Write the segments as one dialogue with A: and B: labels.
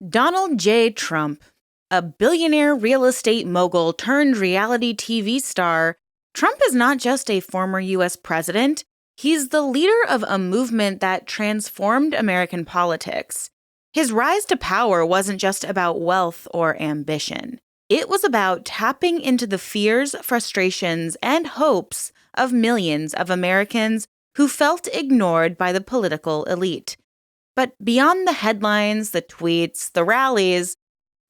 A: Donald J. Trump, a billionaire real estate mogul turned reality TV star, Trump is not just a former U.S. president, he's the leader of a movement that transformed American politics. His rise to power wasn't just about wealth or ambition. It was about tapping into the fears, frustrations, and hopes of millions of Americans who felt ignored by the political elite. But beyond the headlines, the tweets, the rallies,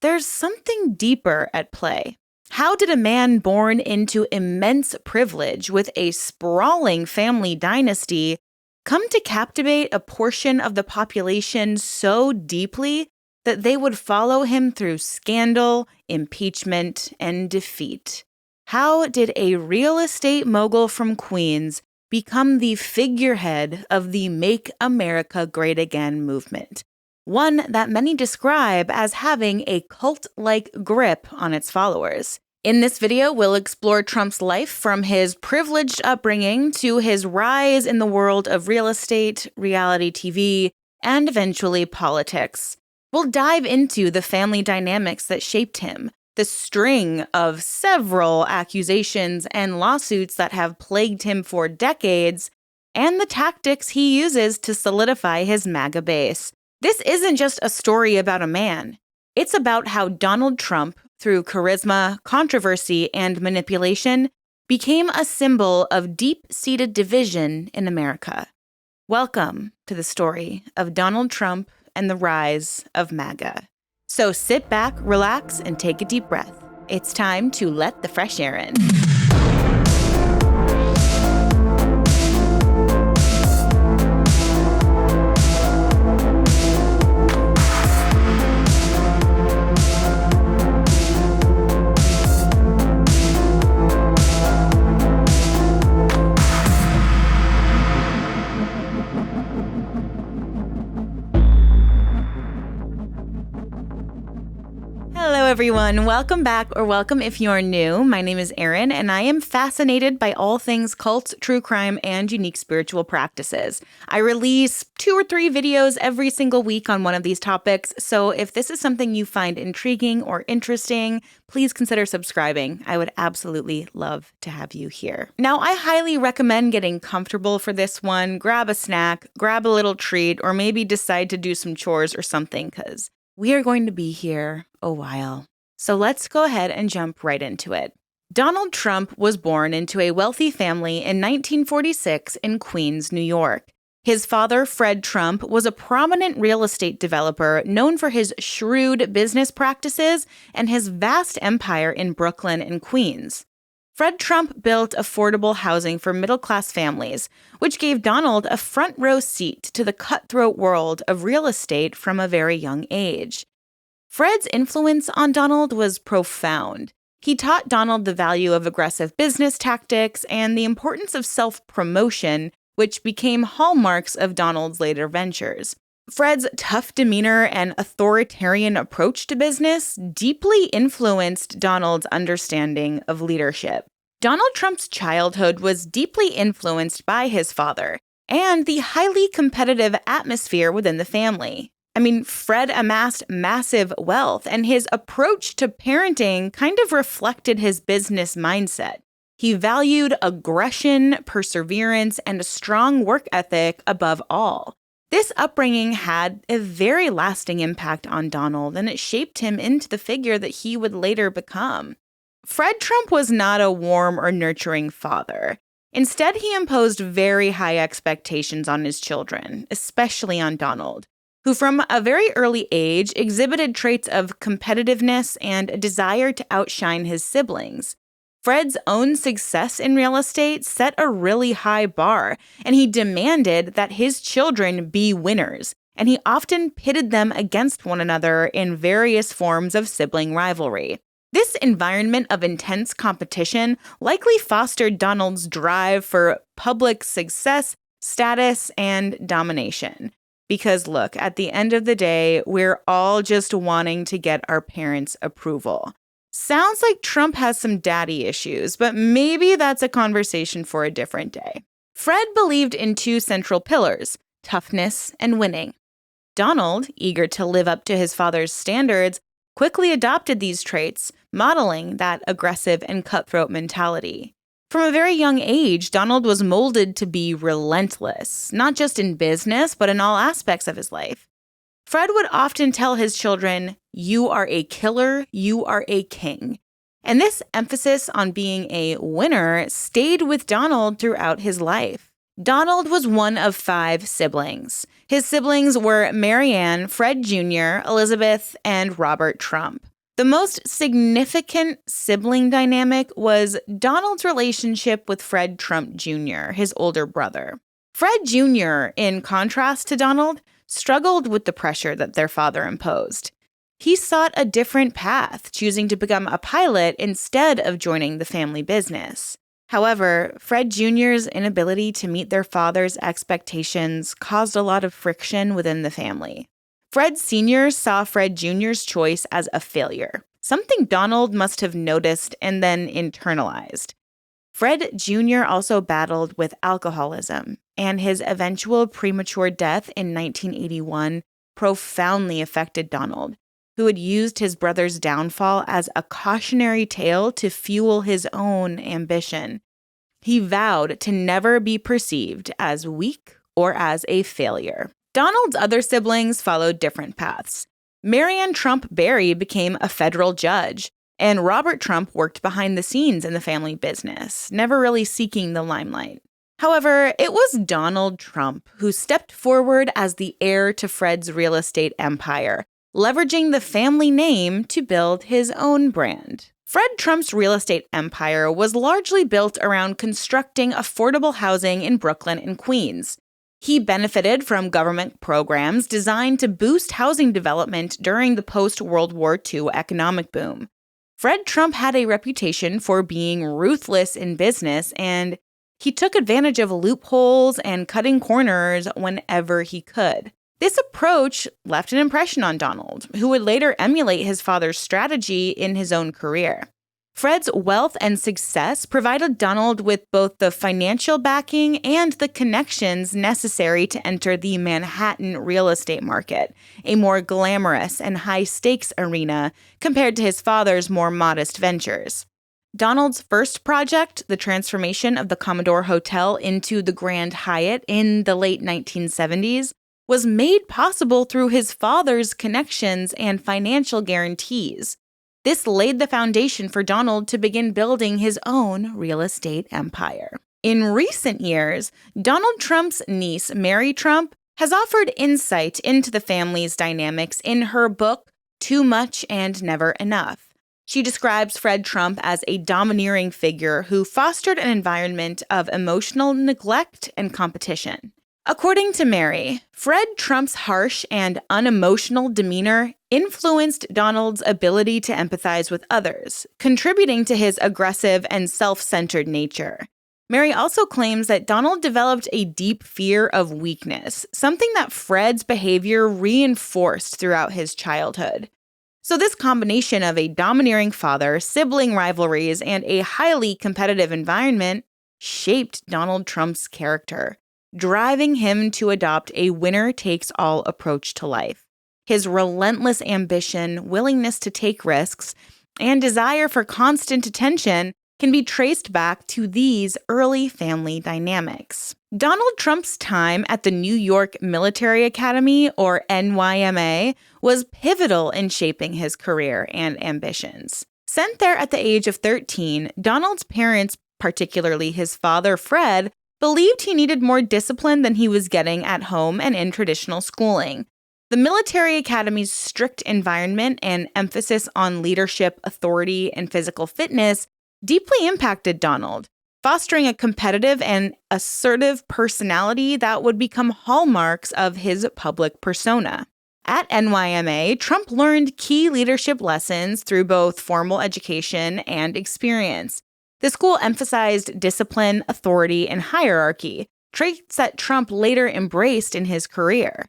A: there's something deeper at play. How did a man born into immense privilege with a sprawling family dynasty come to captivate a portion of the population so deeply that they would follow him through scandal, impeachment, and defeat? How did a real estate mogul from Queens become the figurehead of the Make America Great Again movement, one that many describe as having a cult-like grip on its followers? In this video, we'll explore Trump's life from his privileged upbringing to his rise in the world of real estate, reality TV, and eventually politics. We'll dive into the family dynamics that shaped him, the string of several accusations and lawsuits that have plagued him for decades, and the tactics he uses to solidify his MAGA base. This isn't just a story about a man. It's about how Donald Trump, through charisma, controversy, and manipulation, became a symbol of deep-seated division in America. Welcome to the story of Donald Trump and the rise of MAGA. So sit back, relax, and take a deep breath. It's time to let the fresh air in. Hello, everyone. Welcome back, or welcome if you're new. My name is Erin, and I am fascinated by all things cults, true crime, and unique spiritual practices. I release 2 or 3 videos every single week on one of these topics, so if this is something you find intriguing or interesting, please consider subscribing. I would absolutely love to have you here. Now, I highly recommend getting comfortable for this one. Grab a snack, grab a little treat, or maybe decide to do some chores or something, because we are going to be here a while. So let's go ahead and jump right into it. Donald Trump was born into a wealthy family in 1946 in Queens, New York. His father, Fred Trump, was a prominent real estate developer known for his shrewd business practices and his vast empire in Brooklyn and Queens. Fred Trump built affordable housing for middle-class families, which gave Donald a front-row seat to the cutthroat world of real estate from a very young age. Fred's influence on Donald was profound. He taught Donald the value of aggressive business tactics and the importance of self-promotion, which became hallmarks of Donald's later ventures. Fred's tough demeanor and authoritarian approach to business deeply influenced Donald's understanding of leadership. Donald Trump's childhood was deeply influenced by his father and the highly competitive atmosphere within the family. Fred amassed massive wealth, and his approach to parenting kind of reflected his business mindset. He valued aggression, perseverance, and a strong work ethic above all. This upbringing had a very lasting impact on Donald, and it shaped him into the figure that he would later become. Fred Trump was not a warm or nurturing father. Instead, he imposed very high expectations on his children, especially on Donald, who from a very early age exhibited traits of competitiveness and a desire to outshine his siblings. Fred's own success in real estate set a really high bar, and he demanded that his children be winners, and he often pitted them against one another in various forms of sibling rivalry. This environment of intense competition likely fostered Donald's drive for public success, status, and domination. Because look, at the end of the day, we're all just wanting to get our parents' approval. Sounds like Trump has some daddy issues, but maybe that's a conversation for a different day. Fred believed in 2 central pillars, toughness and winning. Donald, eager to live up to his father's standards, quickly adopted these traits, modeling that aggressive and cutthroat mentality. From a very young age, Donald was molded to be relentless, not just in business, but in all aspects of his life. Fred would often tell his children, "You are a killer, you are a king." And this emphasis on being a winner stayed with Donald throughout his life. Donald was one of 5 siblings. His siblings were Marianne, Fred Jr., Elizabeth, and Robert Trump. The most significant sibling dynamic was Donald's relationship with Fred Trump Jr., his older brother. Fred Jr., in contrast to Donald, struggled with the pressure that their father imposed. He sought a different path, choosing to become a pilot instead of joining the family business. However, Fred Jr.'s inability to meet their father's expectations caused a lot of friction within the family. Fred Sr. saw Fred Jr.'s choice as a failure, something Donald must have noticed and then internalized. Fred Jr. also battled with alcoholism, and his eventual premature death in 1981 profoundly affected Donald, who had used his brother's downfall as a cautionary tale to fuel his own ambition. He vowed to never be perceived as weak or as a failure. Donald's other siblings followed different paths. Marianne Trump Barry became a federal judge, and Robert Trump worked behind the scenes in the family business, never really seeking the limelight. However, it was Donald Trump who stepped forward as the heir to Fred's real estate empire, leveraging the family name to build his own brand. Fred Trump's real estate empire was largely built around constructing affordable housing in Brooklyn and Queens. He benefited from government programs designed to boost housing development during the post-World War II economic boom. Fred Trump had a reputation for being ruthless in business, and he took advantage of loopholes and cutting corners whenever he could. This approach left an impression on Donald, who would later emulate his father's strategy in his own career. Fred's wealth and success provided Donald with both the financial backing and the connections necessary to enter the Manhattan real estate market, a more glamorous and high-stakes arena compared to his father's more modest ventures. Donald's first project, the transformation of the Commodore Hotel into the Grand Hyatt in the late 1970s, was made possible through his father's connections and financial guarantees. This laid the foundation for Donald to begin building his own real estate empire. In recent years, Donald Trump's niece, Mary Trump, has offered insight into the family's dynamics in her book, Too Much and Never Enough. She describes Fred Trump as a domineering figure who fostered an environment of emotional neglect and competition. According to Mary, Fred Trump's harsh and unemotional demeanor influenced Donald's ability to empathize with others, contributing to his aggressive and self-centered nature. Mary also claims that Donald developed a deep fear of weakness, something that Fred's behavior reinforced throughout his childhood. So this combination of a domineering father, sibling rivalries, and a highly competitive environment shaped Donald Trump's character, driving him to adopt a winner-takes-all approach to life. His relentless ambition, willingness to take risks, and desire for constant attention can be traced back to these early family dynamics. Donald Trump's time at the New York Military Academy, or NYMA, was pivotal in shaping his career and ambitions. Sent there at the age of 13, Donald's parents, particularly his father Fred, believed he needed more discipline than he was getting at home and in traditional schooling. The military academy's strict environment and emphasis on leadership, authority, and physical fitness deeply impacted Donald, fostering a competitive and assertive personality that would become hallmarks of his public persona. At NYMA, Trump learned key leadership lessons through both formal education and experience. The school emphasized discipline, authority, and hierarchy, traits that Trump later embraced in his career.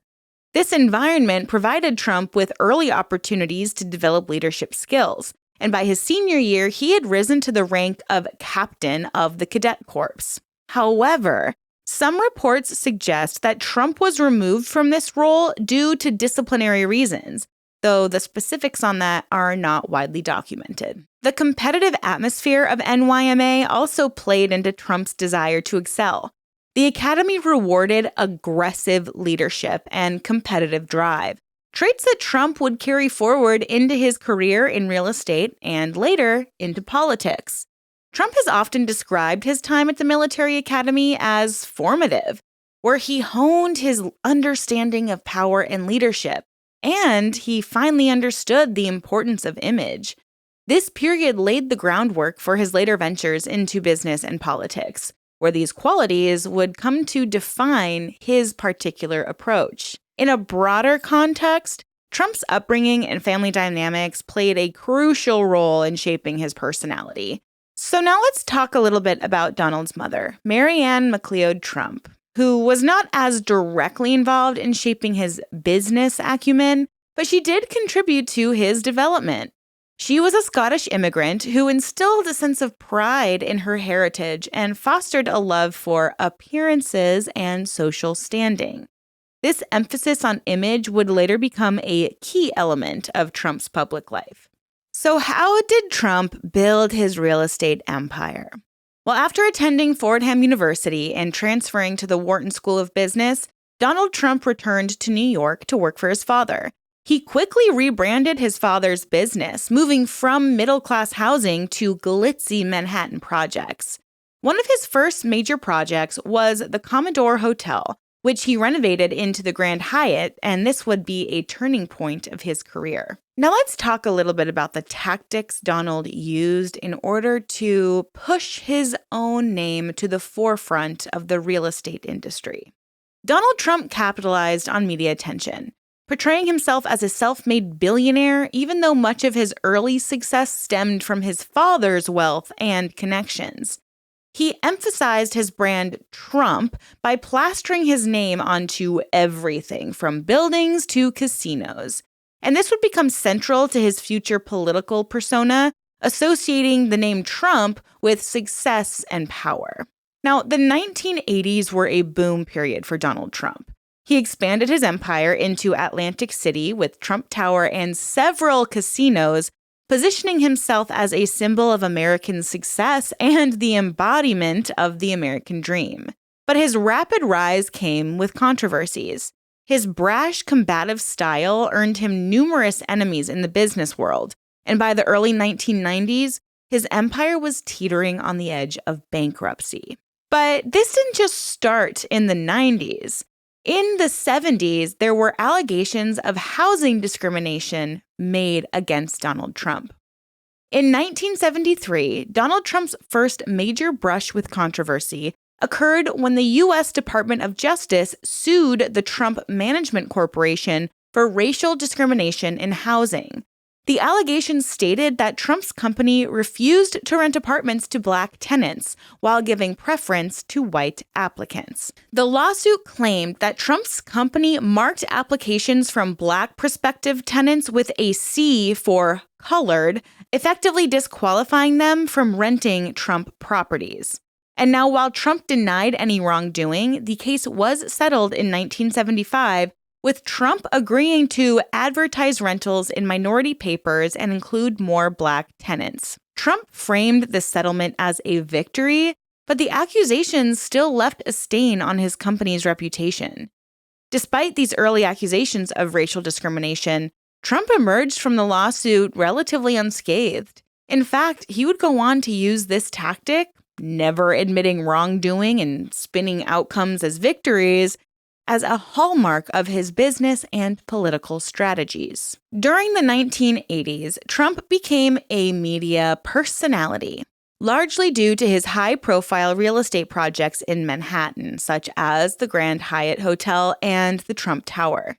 A: This environment provided Trump with early opportunities to develop leadership skills, and by his senior year, he had risen to the rank of captain of the Cadet Corps. However, Some reports suggest that Trump was removed from this role due to disciplinary reasons, though the specifics on that are not widely documented. The competitive atmosphere of NYMA also played into Trump's desire to excel. The Academy rewarded aggressive leadership and competitive drive, traits that Trump would carry forward into his career in real estate and later into politics. Trump has often described his time at the military academy as formative, where he honed his understanding of power and leadership, and he finally understood the importance of image. This period laid the groundwork for his later ventures into business and politics, where these qualities would come to define his particular approach. In a broader context, Trump's upbringing and family dynamics played a crucial role in shaping his personality. So now let's talk a little bit about Donald's mother, Mary Ann McLeod Trump, who was not as directly involved in shaping his business acumen, but she did contribute to his development. She was a Scottish immigrant who instilled a sense of pride in her heritage and fostered a love for appearances and social standing. This emphasis on image would later become a key element of Trump's public life. So how did Trump build his real estate empire? Well, after attending Fordham University and transferring to the Wharton School of Business, Donald Trump returned to New York to work for his father. He quickly rebranded his father's business, moving from middle-class housing to glitzy Manhattan projects. One of his first major projects was the Commodore Hotel, which he renovated into the Grand Hyatt, and this would be a turning point of his career. Now let's talk a little bit about the tactics Donald used in order to push his own name to the forefront of the real estate industry. Donald Trump capitalized on media attention, portraying himself as a self-made billionaire, even though much of his early success stemmed from his father's wealth and connections. He emphasized his brand Trump by plastering his name onto everything from buildings to casinos. And this would become central to his future political persona, associating the name Trump with success and power. Now, the 1980s were a boom period for Donald Trump. He expanded his empire into Atlantic City with Trump Tower and several casinos, positioning himself as a symbol of American success and the embodiment of the American dream. But his rapid rise came with controversies. His brash, combative style earned him numerous enemies in the business world, and by the early 1990s, his empire was teetering on the edge of bankruptcy. But this didn't just start in the 90s. In the 70s, there were allegations of housing discrimination made against Donald Trump. In 1973, Donald Trump's first major brush with controversy occurred when the U.S. Department of Justice sued the Trump Management Corporation for racial discrimination in housing. The allegations stated that Trump's company refused to rent apartments to Black tenants while giving preference to white applicants. The lawsuit claimed that Trump's company marked applications from Black prospective tenants with a C for colored, effectively disqualifying them from renting Trump properties. And now, while Trump denied any wrongdoing, the case was settled in 1975, with Trump agreeing to advertise rentals in minority papers and include more Black tenants. Trump framed the settlement as a victory, but the accusations still left a stain on his company's reputation. Despite these early accusations of racial discrimination, Trump emerged from the lawsuit relatively unscathed. In fact, he would go on to use this tactic, never admitting wrongdoing and spinning outcomes as victories, as a hallmark of his business and political strategies. During the 1980s, Trump became a media personality, largely due to his high-profile real estate projects in Manhattan, such as the Grand Hyatt Hotel and the Trump Tower.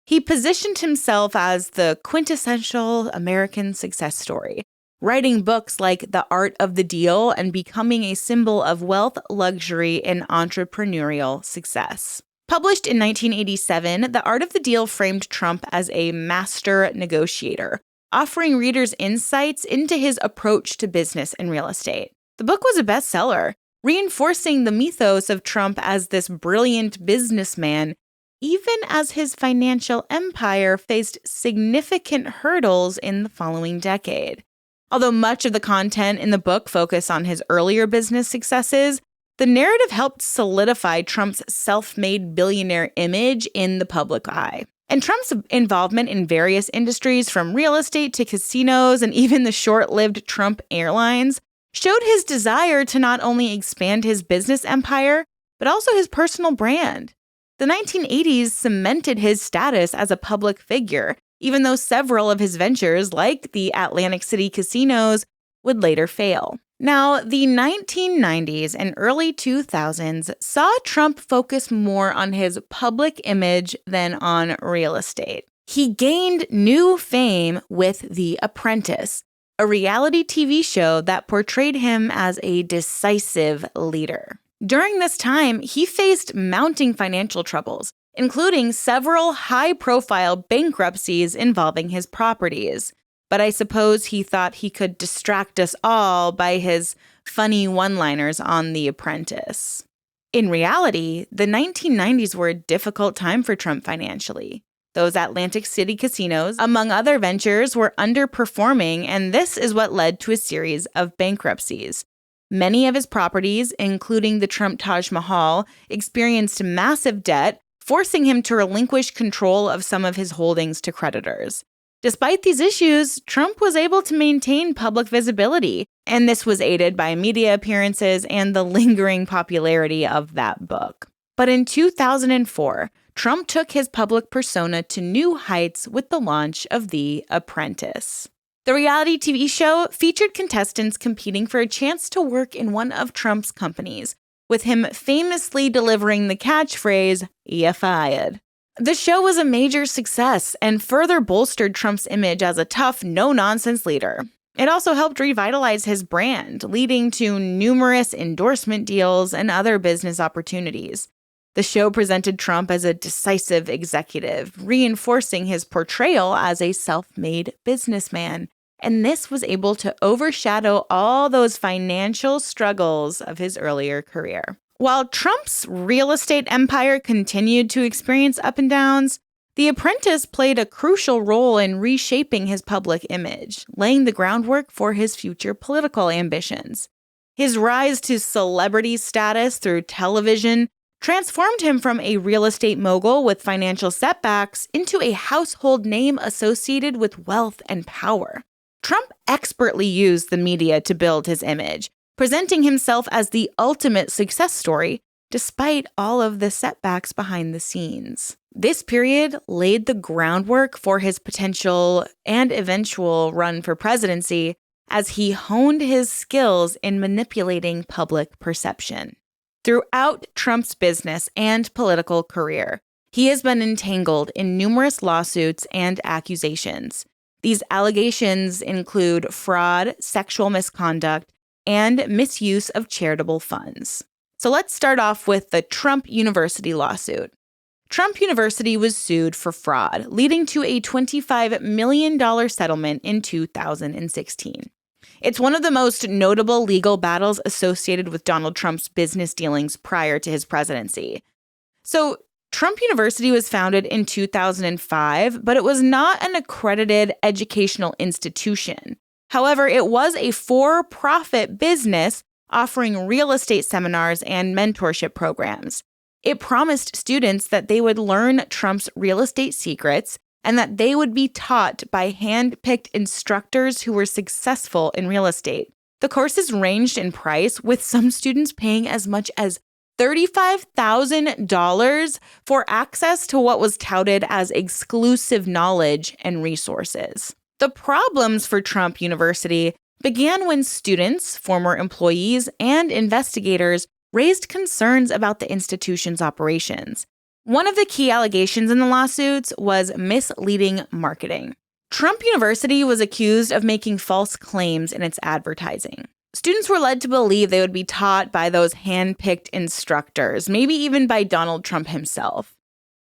A: He positioned himself as the quintessential American success story, writing books like The Art of the Deal and becoming a symbol of wealth, luxury, and entrepreneurial success. Published in 1987, The Art of the Deal framed Trump as a master negotiator, offering readers insights into his approach to business and real estate. The book was a bestseller, reinforcing the mythos of Trump as this brilliant businessman, even as his financial empire faced significant hurdles in the following decade. Although much of the content in the book focused on his earlier business successes, the narrative helped solidify Trump's self-made billionaire image in the public eye. And Trump's involvement in various industries, from real estate to casinos and even the short-lived Trump Airlines, showed his desire to not only expand his business empire, but also his personal brand. The 1980s cemented his status as a public figure, even though several of his ventures, like the Atlantic City casinos, would later fail. Now, the 1990s and early 2000s saw Trump focus more on his public image than on real estate. He gained new fame with The Apprentice, a reality TV show that portrayed him as a decisive leader. During this time, he faced mounting financial troubles, including several high-profile bankruptcies involving his properties. But I suppose he thought he could distract us all by his funny one-liners on The Apprentice. In reality, the 1990s were a difficult time for Trump financially. Those Atlantic City casinos, among other ventures, were underperforming, and this is what led to a series of bankruptcies. Many of his properties, including the Trump Taj Mahal, experienced massive debt, forcing him to relinquish control of some of his holdings to creditors. Despite these issues, Trump was able to maintain public visibility, and this was aided by media appearances and the lingering popularity of that book. But in 2004, Trump took his public persona to new heights with the launch of The Apprentice. The reality TV show featured contestants competing for a chance to work in one of Trump's companies, with him famously delivering the catchphrase, "Ya fired." The show was a major success and further bolstered Trump's image as a tough, no-nonsense leader. It also helped revitalize his brand, leading to numerous endorsement deals and other business opportunities. The show presented Trump as a decisive executive, reinforcing his portrayal as a self-made businessman. And this was able to overshadow all those financial struggles of his earlier career. While Trump's real estate empire continued to experience up and downs, The Apprentice played a crucial role in reshaping his public image, laying the groundwork for his future political ambitions. His rise to celebrity status through television transformed him from a real estate mogul with financial setbacks into a household name associated with wealth and power. Trump expertly used the media to build his image, presenting himself as the ultimate success story, despite all of the setbacks behind the scenes. This period laid the groundwork for his potential and eventual run for presidency as he honed his skills in manipulating public perception. Throughout Trump's business and political career, he has been entangled in numerous lawsuits and accusations. These allegations include fraud, sexual misconduct, and misuse of charitable funds. So let's start off with the Trump University lawsuit. Trump University was sued for fraud, leading to a $25 million settlement in 2016. It's one of the most notable legal battles associated with Donald Trump's business dealings prior to his presidency. So, Trump University was founded in 2005, but it was not an accredited educational institution. However, it was a for-profit business offering real estate seminars and mentorship programs. It promised students that they would learn Trump's real estate secrets and that they would be taught by hand-picked instructors who were successful in real estate. The courses ranged in price, with some students paying as much as $35,000 for access to what was touted as exclusive knowledge and resources. The problems for Trump University began when students, former employees, and investigators raised concerns about the institution's operations. One of the key allegations in the lawsuits was misleading marketing. Trump University was accused of making false claims in its advertising. Students were led to believe they would be taught by those hand-picked instructors, maybe even by Donald Trump himself.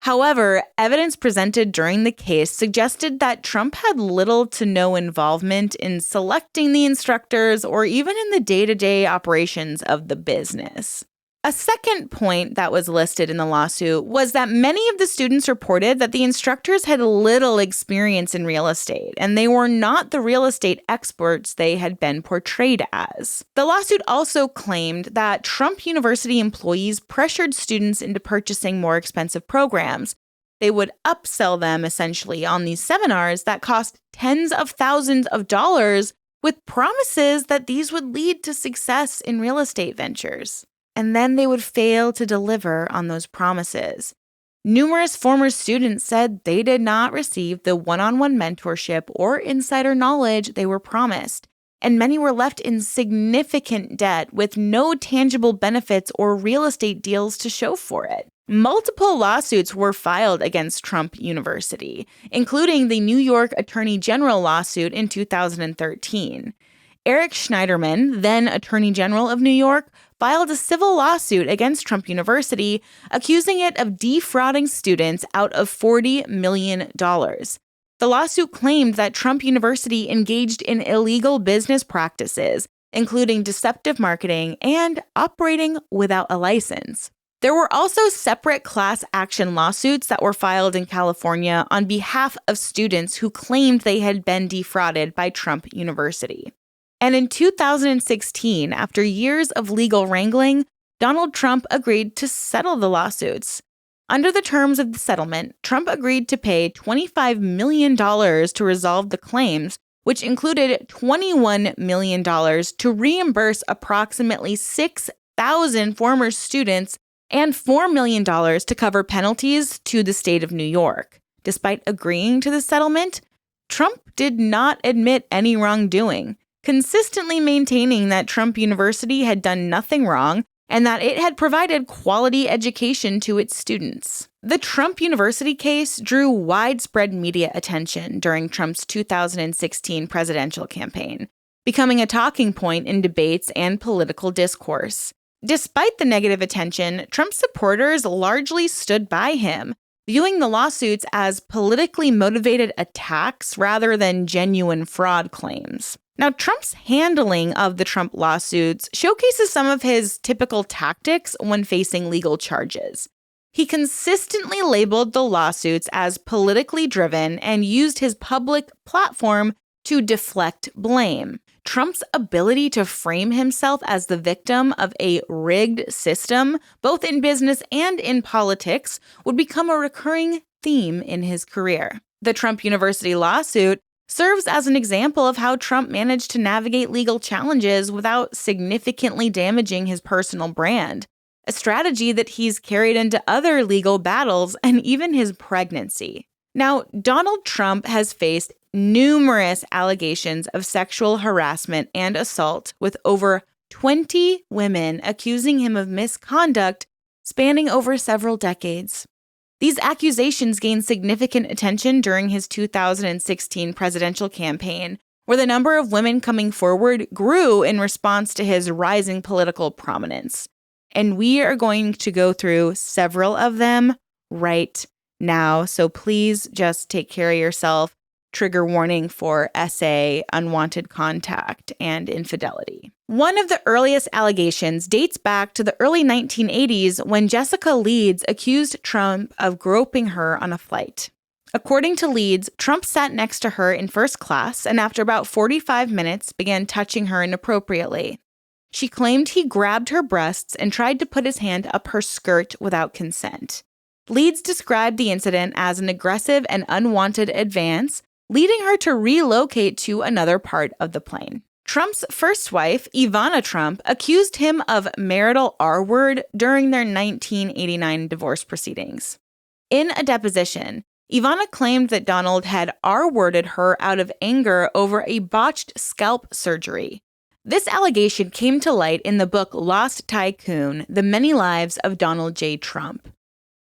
A: However, evidence presented during the case suggested that Trump had little to no involvement in selecting the instructors or even in the day-to-day operations of the business. A second point that was listed in the lawsuit was that many of the students reported that the instructors had little experience in real estate, and they were not the real estate experts they had been portrayed as. The lawsuit also claimed that Trump University employees pressured students into purchasing more expensive programs. They would upsell them essentially on these seminars that cost tens of thousands of dollars with promises that these would lead to success in real estate ventures. And then they would fail to deliver on those promises. Numerous former students said they did not receive the one-on-one mentorship or insider knowledge they were promised, and many were left in significant debt with no tangible benefits or real estate deals to show for it. Multiple lawsuits were filed against Trump University, including the New York Attorney General lawsuit in 2013. Eric Schneiderman, then Attorney General of New York, filed a civil lawsuit against Trump University, accusing it of defrauding students out of $40 million. The lawsuit claimed that Trump University engaged in illegal business practices, including deceptive marketing and operating without a license. There were also separate class action lawsuits that were filed in California on behalf of students who claimed they had been defrauded by Trump University. And in 2016, after years of legal wrangling, Donald Trump agreed to settle the lawsuits. Under the terms of the settlement, Trump agreed to pay $25 million to resolve the claims, which included $21 million to reimburse approximately 6,000 former students and $4 million to cover penalties to the state of New York. Despite agreeing to the settlement, Trump did not admit any wrongdoing, consistently maintaining that Trump University had done nothing wrong and that it had provided quality education to its students. The Trump University case drew widespread media attention during Trump's 2016 presidential campaign, becoming a talking point in debates and political discourse. Despite the negative attention, Trump's supporters largely stood by him, viewing the lawsuits as politically motivated attacks rather than genuine fraud claims. Now, Trump's handling of the Trump lawsuits showcases some of his typical tactics when facing legal charges. He consistently labeled the lawsuits as politically driven and used his public platform to deflect blame. Trump's ability to frame himself as the victim of a rigged system, both in business and in politics, would become a recurring theme in his career. The Trump University lawsuit serves as an example of how Trump managed to navigate legal challenges without significantly damaging his personal brand, a strategy that he's carried into other legal battles and even his pregnancy. Now, Donald Trump has faced numerous allegations of sexual harassment and assault, with over 20 women accusing him of misconduct spanning over several decades. These accusations gained significant attention during his 2016 presidential campaign, where the number of women coming forward grew in response to his rising political prominence. And we are going to go through several of them right now, so please just take care of yourself. Trigger warning for SA, unwanted contact, and infidelity. One of the earliest allegations dates back to the early 1980s when Jessica Leeds accused Trump of groping her on a flight. According to Leeds, Trump sat next to her in first class and after about 45 minutes began touching her inappropriately. She claimed he grabbed her breasts and tried to put his hand up her skirt without consent. Leeds described the incident as an aggressive and unwanted advance, leading her to relocate to another part of the plane. Trump's first wife, Ivana Trump, accused him of marital R-word during their 1989 divorce proceedings. In a deposition, Ivana claimed that Donald had R-worded her out of anger over a botched scalp surgery. This allegation came to light in the book Lost Tycoon: The Many Lives of Donald J. Trump.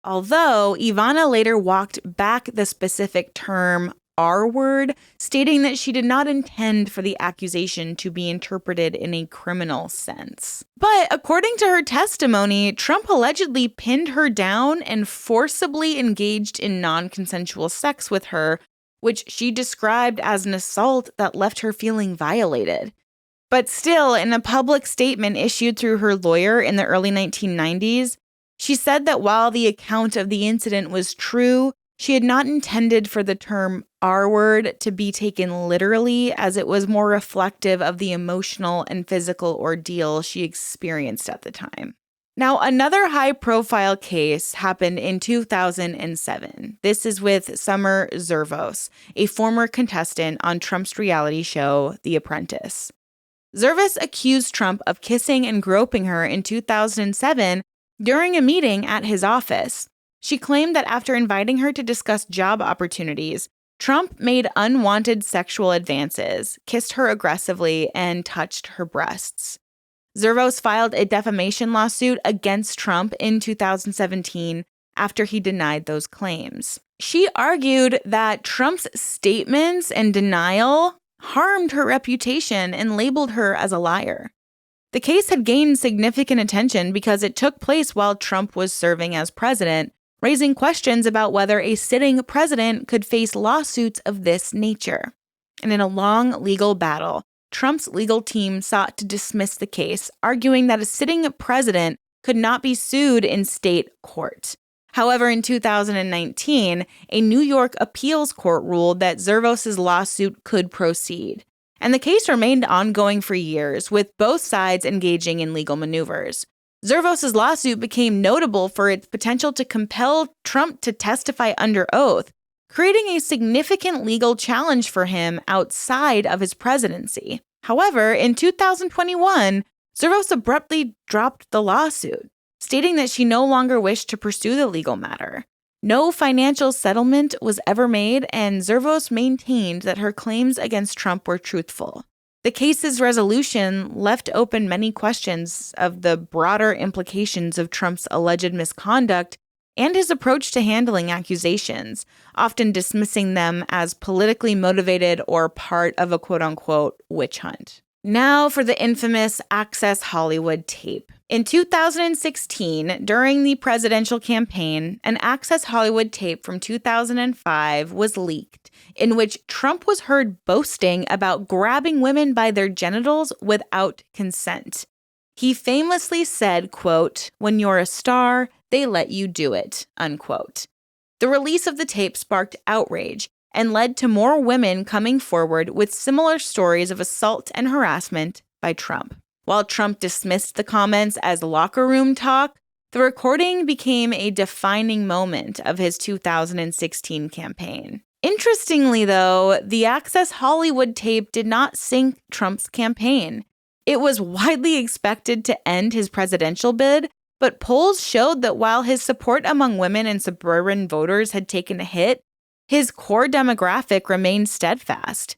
A: Although Ivana later walked back the specific term R word, stating that she did not intend for the accusation to be interpreted in a criminal sense. But according to her testimony, Trump allegedly pinned her down and forcibly engaged in non-consensual sex with her, which she described as an assault that left her feeling violated. But still, in a public statement issued through her lawyer in the early 1990s, she said that while the account of the incident was true, she had not intended for the term R-word to be taken literally, as it was more reflective of the emotional and physical ordeal she experienced at the time. Now, another high-profile case happened in 2007. This is with Summer Zervos, a former contestant on Trump's reality show, The Apprentice. Zervos accused Trump of kissing and groping her in 2007 during a meeting at his office. She claimed that after inviting her to discuss job opportunities, Trump made unwanted sexual advances, kissed her aggressively, and touched her breasts. Zervos filed a defamation lawsuit against Trump in 2017 after he denied those claims. She argued that Trump's statements and denial harmed her reputation and labeled her as a liar. The case had gained significant attention because it took place while Trump was serving as president, raising questions about whether a sitting president could face lawsuits of this nature. And in a long legal battle, Trump's legal team sought to dismiss the case, arguing that a sitting president could not be sued in state court. However, in 2019, a New York appeals court ruled that Zervos' lawsuit could proceed. And the case remained ongoing for years, with both sides engaging in legal maneuvers. Zervos' lawsuit became notable for its potential to compel Trump to testify under oath, creating a significant legal challenge for him outside of his presidency. However, in 2021, Zervos abruptly dropped the lawsuit, stating that she no longer wished to pursue the legal matter. No financial settlement was ever made, and Zervos maintained that her claims against Trump were truthful. The case's resolution left open many questions of the broader implications of Trump's alleged misconduct and his approach to handling accusations, often dismissing them as politically motivated or part of a quote-unquote witch hunt. Now for the infamous Access Hollywood tape. In 2016, during the presidential campaign, an Access Hollywood tape from 2005 was leaked, in which Trump was heard boasting about grabbing women by their genitals without consent. He famously said, quote, "When you're a star, they let you do it," unquote. The release of the tape sparked outrage and led to more women coming forward with similar stories of assault and harassment by Trump. While Trump dismissed the comments as locker room talk, the recording became a defining moment of his 2016 campaign. Interestingly, though, the Access Hollywood tape did not sink Trump's campaign. It was widely expected to end his presidential bid, but polls showed that while his support among women and suburban voters had taken a hit, his core demographic remained steadfast.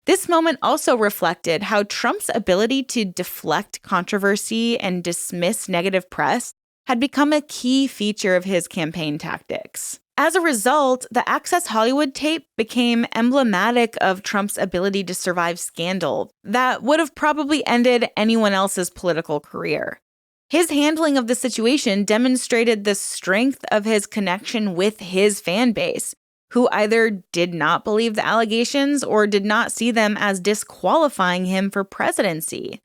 A: This moment also reflected how Trump's ability to deflect controversy and dismiss negative press had become a key feature of his campaign tactics. As a result, the Access Hollywood tape became emblematic of Trump's ability to survive scandal that would have probably ended anyone else's political career. His handling of the situation demonstrated the strength of his connection with his fan base, who either did not believe the allegations or did not see them as disqualifying him for presidency.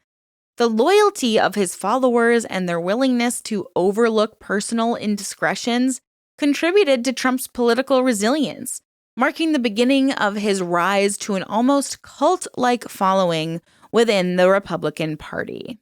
A: The loyalty of his followers and their willingness to overlook personal indiscretions contributed to Trump's political resilience, marking the beginning of his rise to an almost cult-like following within the Republican Party.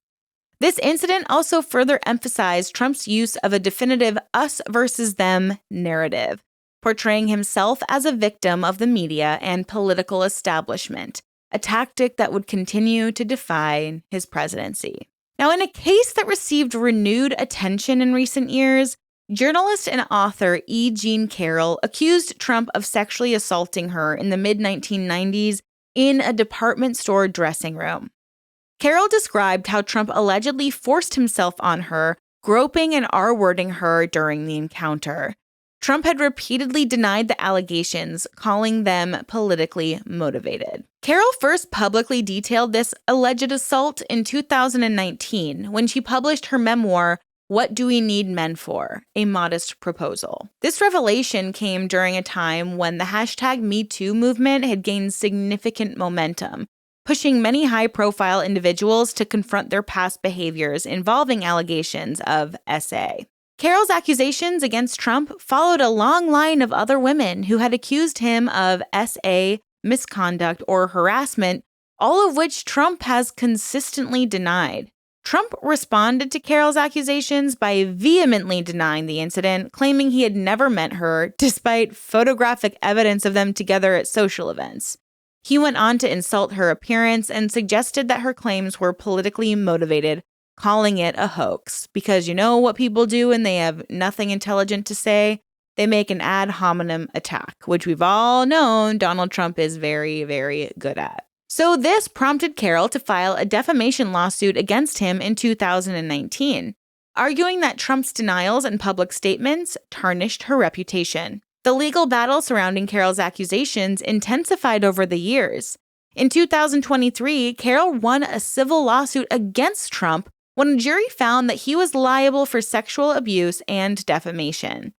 A: This incident also further emphasized Trump's use of a definitive us versus them narrative, portraying himself as a victim of the media and political establishment, a tactic that would continue to define his presidency. Now, in a case that received renewed attention in recent years, journalist and author E. Jean Carroll accused Trump of sexually assaulting her in the mid-1990s in a department store dressing room. Carroll described how Trump allegedly forced himself on her, groping and R-wording her during the encounter. Trump had repeatedly denied the allegations, calling them politically motivated. Carroll first publicly detailed this alleged assault in 2019 when she published her memoir, What Do We Need Men For? A Modest Proposal. This revelation came during a time when the hashtag #MeToo movement had gained significant momentum, pushing many high-profile individuals to confront their past behaviors involving allegations of SA. Carroll's accusations against Trump followed a long line of other women who had accused him of SA, misconduct, or harassment, all of which Trump has consistently denied. Trump responded to Carroll's accusations by vehemently denying the incident, claiming he had never met her, despite photographic evidence of them together at social events. He went on to insult her appearance and suggested that her claims were politically motivated, calling it a hoax, because you know what people do when they have nothing intelligent to say? They make an ad hominem attack, which we've all known Donald Trump is very, very good at. So this prompted Carroll to file a defamation lawsuit against him in 2019, arguing that Trump's denials and public statements tarnished her reputation. The legal battle surrounding Carroll's accusations intensified over the years. In 2023, Carroll won a civil lawsuit against Trump when a jury found that he was liable for sexual abuse and defamation.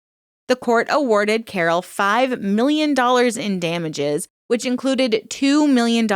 A: The court awarded Carroll $5 million in damages, which included $2 million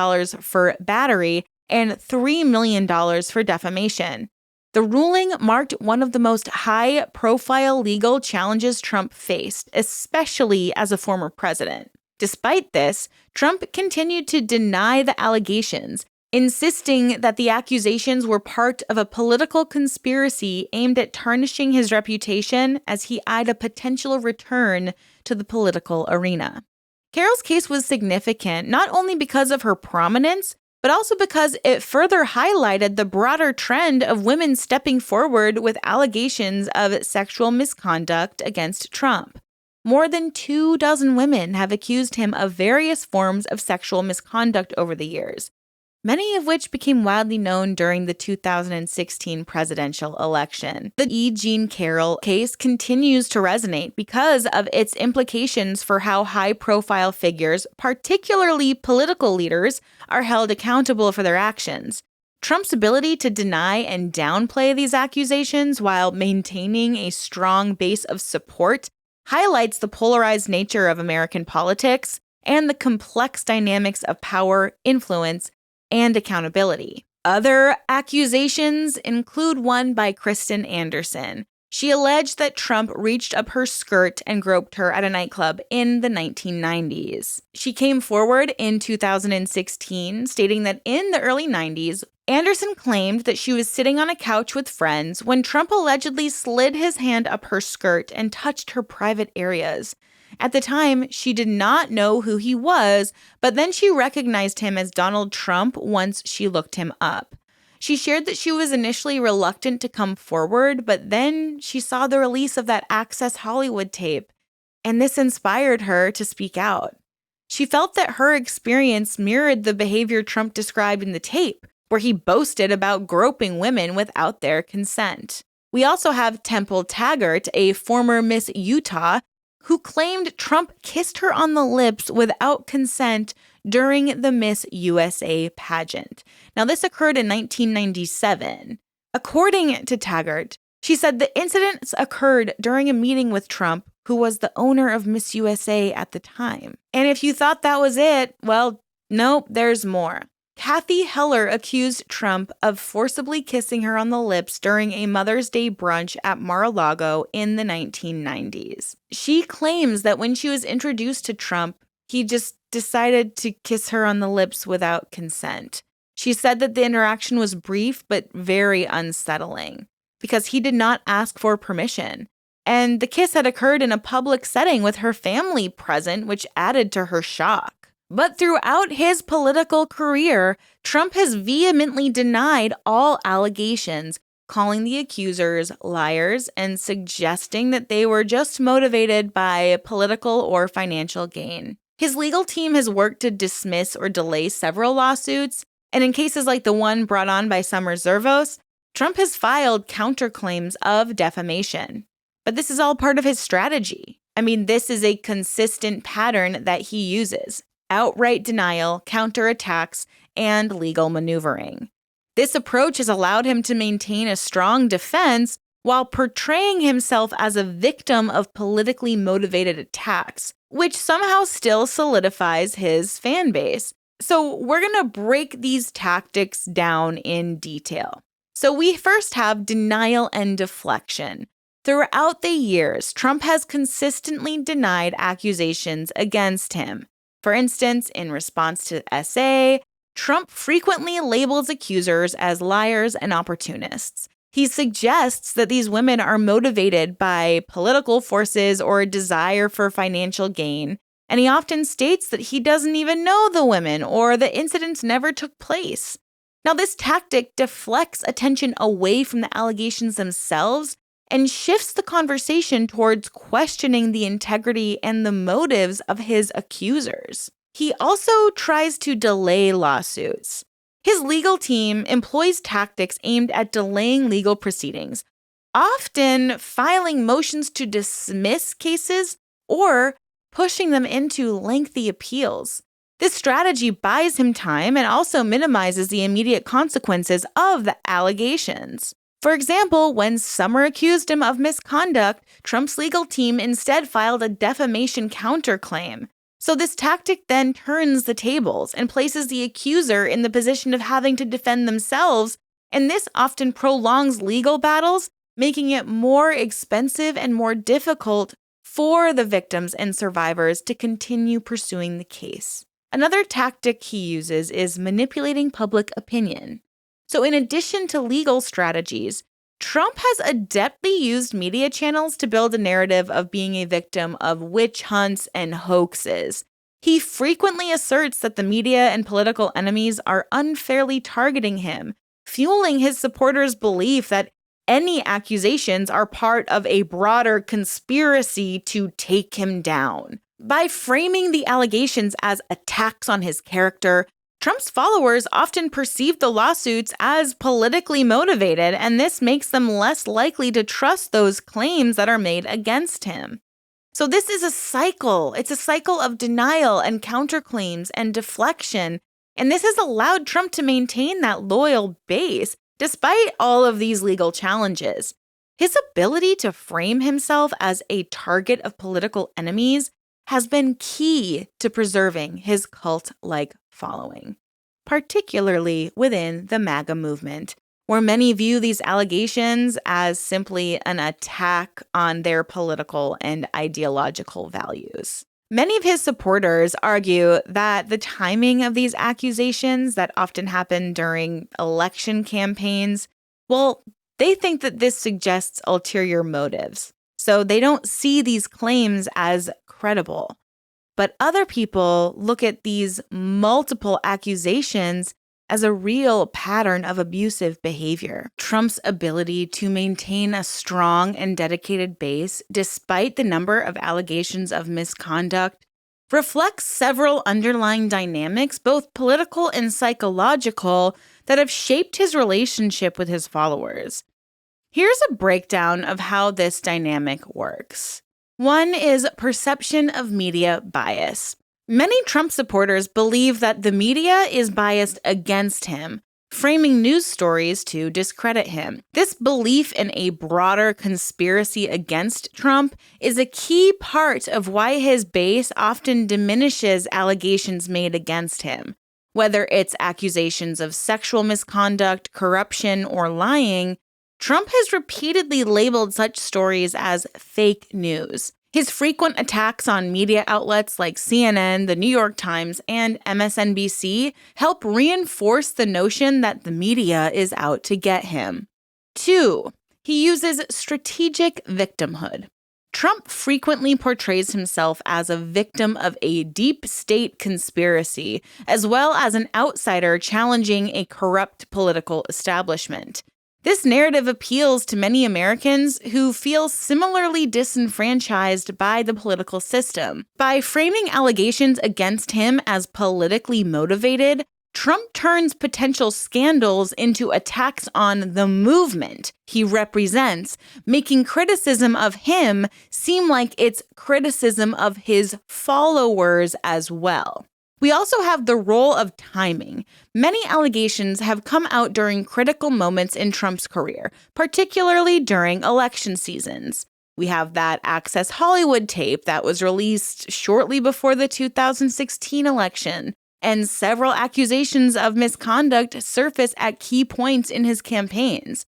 A: for battery and $3 million for defamation. The ruling marked one of the most high-profile legal challenges Trump faced, especially as a former president. Despite this, Trump continued to deny the allegations, insisting that the accusations were part of a political conspiracy aimed at tarnishing his reputation as he eyed a potential return to the political arena. Carroll's case was significant not only because of her prominence, but also because it further highlighted the broader trend of women stepping forward with allegations of sexual misconduct against Trump. More than 24 women have accused him of various forms of sexual misconduct over the years, many of which became widely known during the 2016 presidential election. The E. Jean Carroll case continues to resonate because of its implications for how high-profile figures, particularly political leaders, are held accountable for their actions. Trump's ability to deny and downplay these accusations while maintaining a strong base of support highlights the polarized nature of American politics and the complex dynamics of power, influence, and accountability. Other accusations include one by Kristen Anderson. She alleged that Trump reached up her skirt and groped her at a nightclub in the 1990s. She came forward in 2016, stating that in the early 90s, Anderson claimed that she was sitting on a couch with friends when Trump allegedly slid his hand up her skirt and touched her private areas. At the time, she did not know who he was, but then she recognized him as Donald Trump once she looked him up. She shared that she was initially reluctant to come forward, but then she saw the release of that Access Hollywood tape, and this inspired her to speak out. She felt that her experience mirrored the behavior Trump described in the tape, where he boasted about groping women without their consent. We also have Temple Taggart, a former Miss Utah, who claimed Trump kissed her on the lips without consent during the Miss USA pageant. Now, this occurred in 1997. According to Taggart, she said the incidents occurred during a meeting with Trump, who was the owner of Miss USA at the time. And if you thought that was it, well, nope, there's more. Kathy Heller accused Trump of forcibly kissing her on the lips during a Mother's Day brunch at Mar-a-Lago in the 1990s. She claims that when she was introduced to Trump, he just decided to kiss her on the lips without consent. She said that the interaction was brief but very unsettling because he did not ask for permission. And the kiss had occurred in a public setting with her family present, which added to her shock. But throughout his political career, Trump has vehemently denied all allegations, calling the accusers liars and suggesting that they were just motivated by political or financial gain. His legal team has worked to dismiss or delay several lawsuits, and in cases like the one brought on by Summer Zervos, Trump has filed counterclaims of defamation. But this is all part of his strategy. I mean, this is a consistent pattern that he uses: outright denial, counterattacks, and legal maneuvering. This approach has allowed him to maintain a strong defense while portraying himself as a victim of politically motivated attacks, which somehow still solidifies his fan base. So we're going to break these tactics down in detail. So we first have denial and deflection. Throughout the years, Trump has consistently denied accusations against him. For instance, in response to SA, Trump frequently labels accusers as liars and opportunists. He suggests that these women are motivated by political forces or a desire for financial gain, and he often states that he doesn't even know the women or the incidents never took place. Now, this tactic deflects attention away from the allegations themselves and shifts the conversation towards questioning the integrity and the motives of his accusers. He also tries to delay lawsuits. His legal team employs tactics aimed at delaying legal proceedings, often filing motions to dismiss cases or pushing them into lengthy appeals. This strategy buys him time and also minimizes the immediate consequences of the allegations. For example, when Summer accused him of misconduct, Trump's legal team instead filed a defamation counterclaim. So this tactic then turns the tables and places the accuser in the position of having to defend themselves, and this often prolongs legal battles, making it more expensive and more difficult for the victims and survivors to continue pursuing the case. Another tactic he uses is manipulating public opinion. So in addition to legal strategies, Trump has adeptly used media channels to build a narrative of being a victim of witch hunts and hoaxes. He frequently asserts that the media and political enemies are unfairly targeting him, fueling his supporters' belief that any accusations are part of a broader conspiracy to take him down. By framing the allegations as attacks on his character, Trump's followers often perceive the lawsuits as politically motivated, and this makes them less likely to trust those claims that are made against him. So this is a cycle. It's a cycle of denial and counterclaims and deflection, and this has allowed Trump to maintain that loyal base despite all of these legal challenges. His ability to frame himself as a target of political enemies has been key to preserving his cult-like following, particularly within the MAGA movement, where many view these allegations as simply an attack on their political and ideological values. Many of his supporters argue that the timing of these accusations that often happen during election campaigns, well, they think that this suggests ulterior motives. So they don't see these claims as credible. But other people look at these multiple accusations as a real pattern of abusive behavior. Trump's ability to maintain a strong and dedicated base, despite the number of allegations of misconduct, reflects several underlying dynamics, both political and psychological, that have shaped his relationship with his followers. Here's a breakdown of how this dynamic works. One is perception of media bias. Many Trump supporters believe that the media is biased against him, framing news stories to discredit him. This belief in a broader conspiracy against Trump is a key part of why his base often diminishes allegations made against him. Whether it's accusations of sexual misconduct, corruption, or lying, Trump has repeatedly labeled such stories as fake news. His frequent attacks on media outlets like CNN, the New York Times, and MSNBC help reinforce the notion that the media is out to get him. 2. He uses strategic victimhood. Trump frequently portrays himself as a victim of a deep state conspiracy, as well as an outsider challenging a corrupt political establishment. This narrative appeals to many Americans who feel similarly disenfranchised by the political system. By framing allegations against him as politically motivated, Trump turns potential scandals into attacks on the movement he represents, making criticism of him seem like it's criticism of his followers as well. We also have the role of timing. Many allegations have come out during critical moments in Trump's career, particularly during election seasons. We have that Access Hollywood tape that was released shortly before the 2016 election, and several accusations of misconduct surface at key points in his campaigns.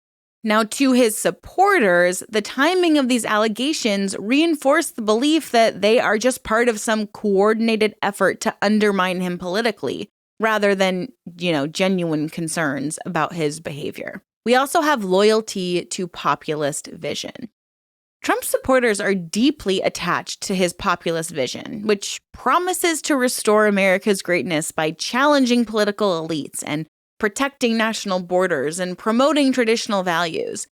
A: Now, to his supporters, the timing of these allegations reinforce the belief that they are just part of some coordinated effort to undermine him politically, rather than, genuine concerns about his behavior. We also have loyalty to populist vision. Trump's supporters are deeply attached to his populist vision, which promises to restore America's greatness by challenging political elites and protecting national borders and promoting traditional values.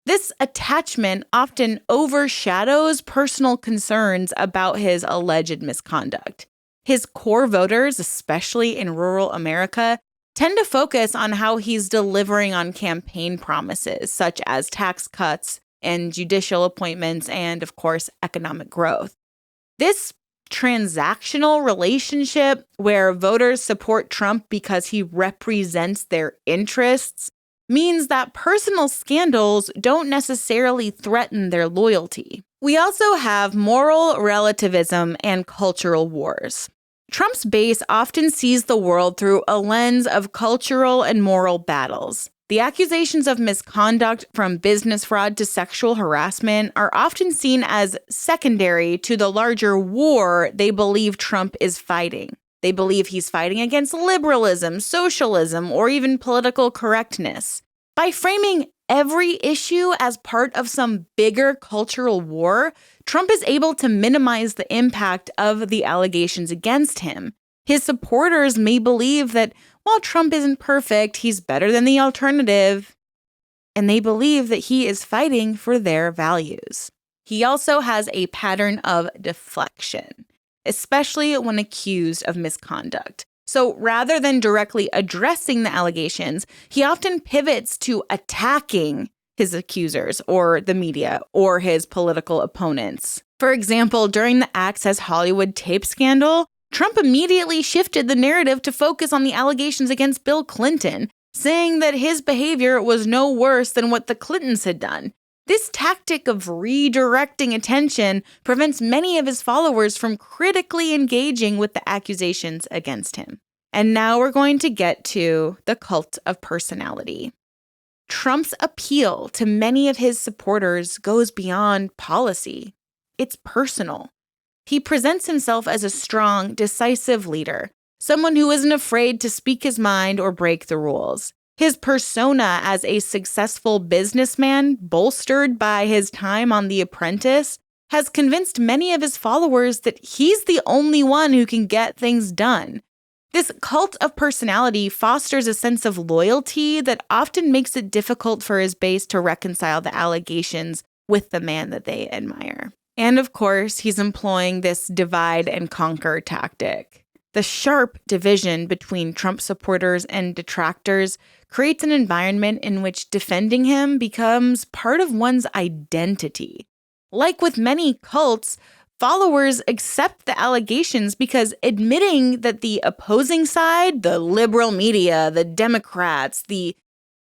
A: This attachment often overshadows personal concerns about his alleged misconduct. His core voters, especially in rural America, tend to focus on how he's delivering on campaign promises, such as tax cuts and judicial appointments and, of course, economic growth. This transactional relationship where voters support Trump because he represents their interests means that personal scandals don't necessarily threaten their loyalty. We also have moral relativism and cultural wars. Trump's base often sees the world through a lens of cultural and moral battles. The accusations of misconduct, from business fraud to sexual harassment, are often seen as secondary to the larger war they believe Trump is fighting. They believe he's fighting against liberalism, socialism, or even political correctness. By framing every issue as part of some bigger cultural war, Trump is able to minimize the impact of the allegations against him. His supporters may believe that while Trump isn't perfect, he's better than the alternative, and they believe that he is fighting for their values. He also has a pattern of deflection, especially when accused of misconduct. So rather than directly addressing the allegations, he often pivots to attacking his accusers or the media or his political opponents. For example, during the Access Hollywood tape scandal, Trump immediately shifted the narrative to focus on the allegations against Bill Clinton, saying that his behavior was no worse than what the Clintons had done. This tactic of redirecting attention prevents many of his followers from critically engaging with the accusations against him. And now we're going to get to the cult of personality. Trump's appeal to many of his supporters goes beyond policy. It's personal. He presents himself as a strong, decisive leader, someone who isn't afraid to speak his mind or break the rules. His persona as a successful businessman, bolstered by his time on The Apprentice, has convinced many of his followers that he's the only one who can get things done. This cult of personality fosters a sense of loyalty that often makes it difficult for his base to reconcile the allegations with the man that they admire. And of course, he's employing this divide and conquer tactic. The sharp division between Trump supporters and detractors creates an environment in which defending him becomes part of one's identity. Like with many cults, followers accept the allegations because admitting that the opposing side, the liberal media, the Democrats, the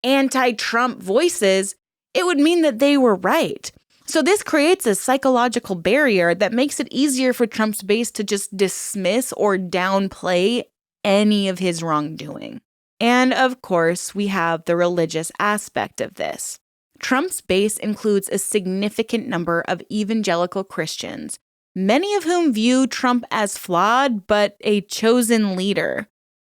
A: anti-Trump voices, it would mean that they were right. So this creates a psychological barrier that makes it easier for Trump's base to just dismiss or downplay any of his wrongdoing. And of course, we have the religious aspect of this. Trump's base includes a significant number of evangelical Christians, many of whom view Trump as flawed but a chosen leader.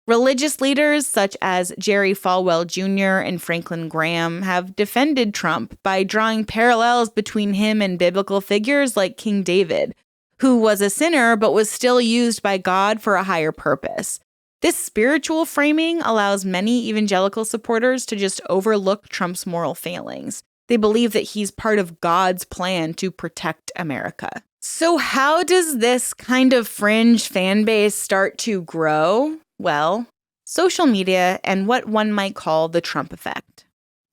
A: Religious leaders such as Jerry Falwell Jr. and Franklin Graham have defended Trump by drawing parallels between him and biblical figures like King David, who was a sinner but was still used by God for a higher purpose. This spiritual framing allows many evangelical supporters to just overlook Trump's moral failings. They believe that he's part of God's plan to protect America. So how does this kind of fringe fan base start to grow? Well, social media, and what one might call the Trump effect.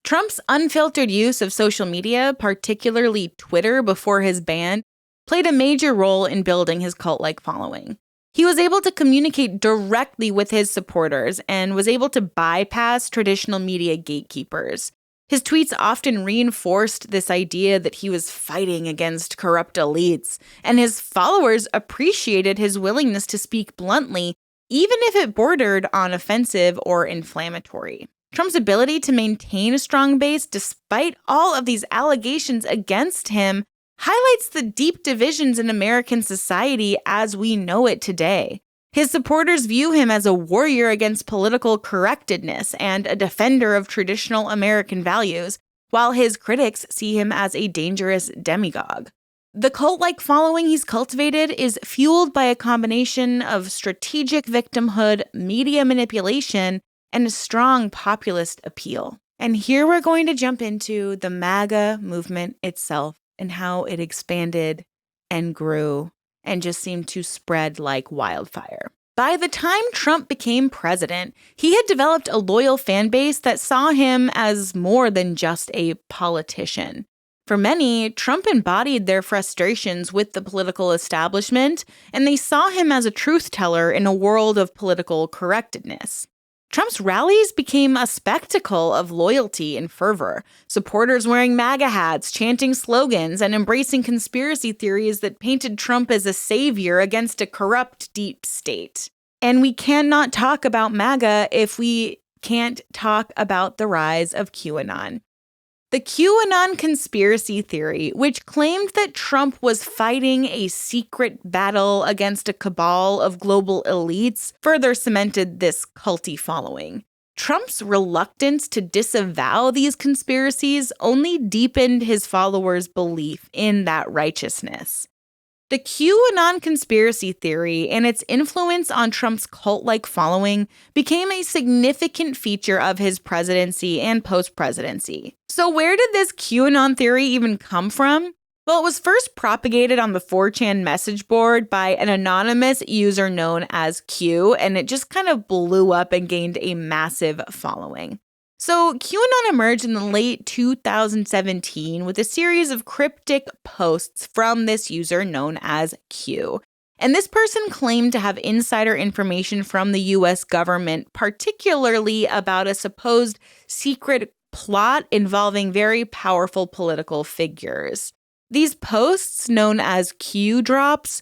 A: Trump's unfiltered use of social media, particularly Twitter before his ban, played a major role in building his cult-like following. He was able to communicate directly with his supporters and was able to bypass traditional media gatekeepers. His tweets often reinforced this idea that he was fighting against corrupt elites, and his followers appreciated his willingness to speak bluntly, even if it bordered on offensive or inflammatory. Trump's ability to maintain a strong base despite all of these allegations against him highlights the deep divisions in American society as we know it today. His supporters view him as a warrior against political correctness and a defender of traditional American values, while his critics see him as a dangerous demagogue. The cult-like following he's cultivated is fueled by a combination of strategic victimhood, media manipulation, and a strong populist appeal. And here we're going to jump into the MAGA movement itself and how it expanded and grew and just seemed to spread like wildfire. By the time Trump became president, he had developed a loyal fan base that saw him as more than just a politician. For many, Trump embodied their frustrations with the political establishment, and they saw him as a truth teller in a world of political correctness. Trump's rallies became a spectacle of loyalty and fervor, supporters wearing MAGA hats, chanting slogans, and embracing conspiracy theories that painted Trump as a savior against a corrupt deep state. And we cannot talk about MAGA if we can't talk about the rise of QAnon. The QAnon conspiracy theory, which claimed that Trump was fighting a secret battle against a cabal of global elites, further cemented this culty following. Trump's reluctance to disavow these conspiracies only deepened his followers' belief in that righteousness. The QAnon conspiracy theory and its influence on Trump's cult-like following became a significant feature of his presidency and post-presidency. So where did this QAnon theory even come from? Well, it was first propagated on the 4chan message board by an anonymous user known as Q, and it just kind of blew up and gained a massive following. So QAnon emerged in the late 2017 with a series of cryptic posts from this user known as Q. And this person claimed to have insider information from the US government, particularly about a supposed secret plot involving very powerful political figures. These posts, known as Q drops,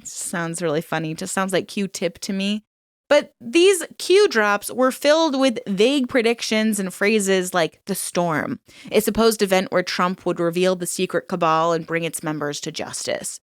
A: sounds really funny, just sounds like Q-tip to me. But these Q drops were filled with vague predictions and phrases like the storm, a supposed event where Trump would reveal the secret cabal and bring its members to justice.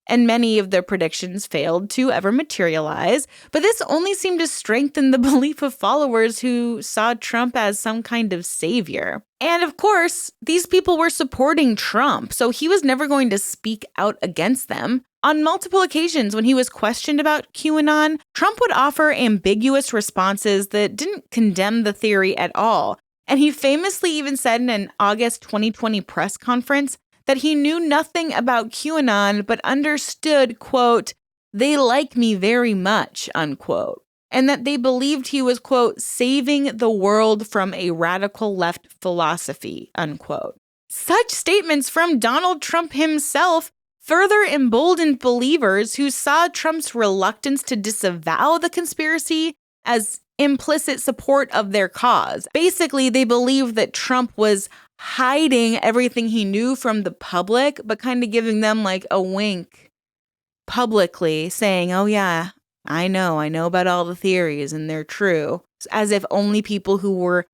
A: And many of their predictions failed to ever materialize, but this only seemed to strengthen the belief of followers who saw Trump as some kind of savior. And of course, these people were supporting Trump, so he was never going to speak out against them. On multiple occasions, when he was questioned about QAnon, Trump would offer ambiguous responses that didn't condemn the theory at all. And he famously even said in an August 2020 press conference that he knew nothing about QAnon but understood, quote, "they like me very much," unquote, and that they believed he was, quote, "saving the world from a radical left philosophy," unquote. Such statements from Donald Trump himself further emboldened believers who saw Trump's reluctance to disavow the conspiracy as implicit support of their cause. Basically, they believed that Trump was hiding everything he knew from the public, but kind of giving them like a wink publicly, saying, "Oh yeah, I know about all the theories and they're true," as if only people who were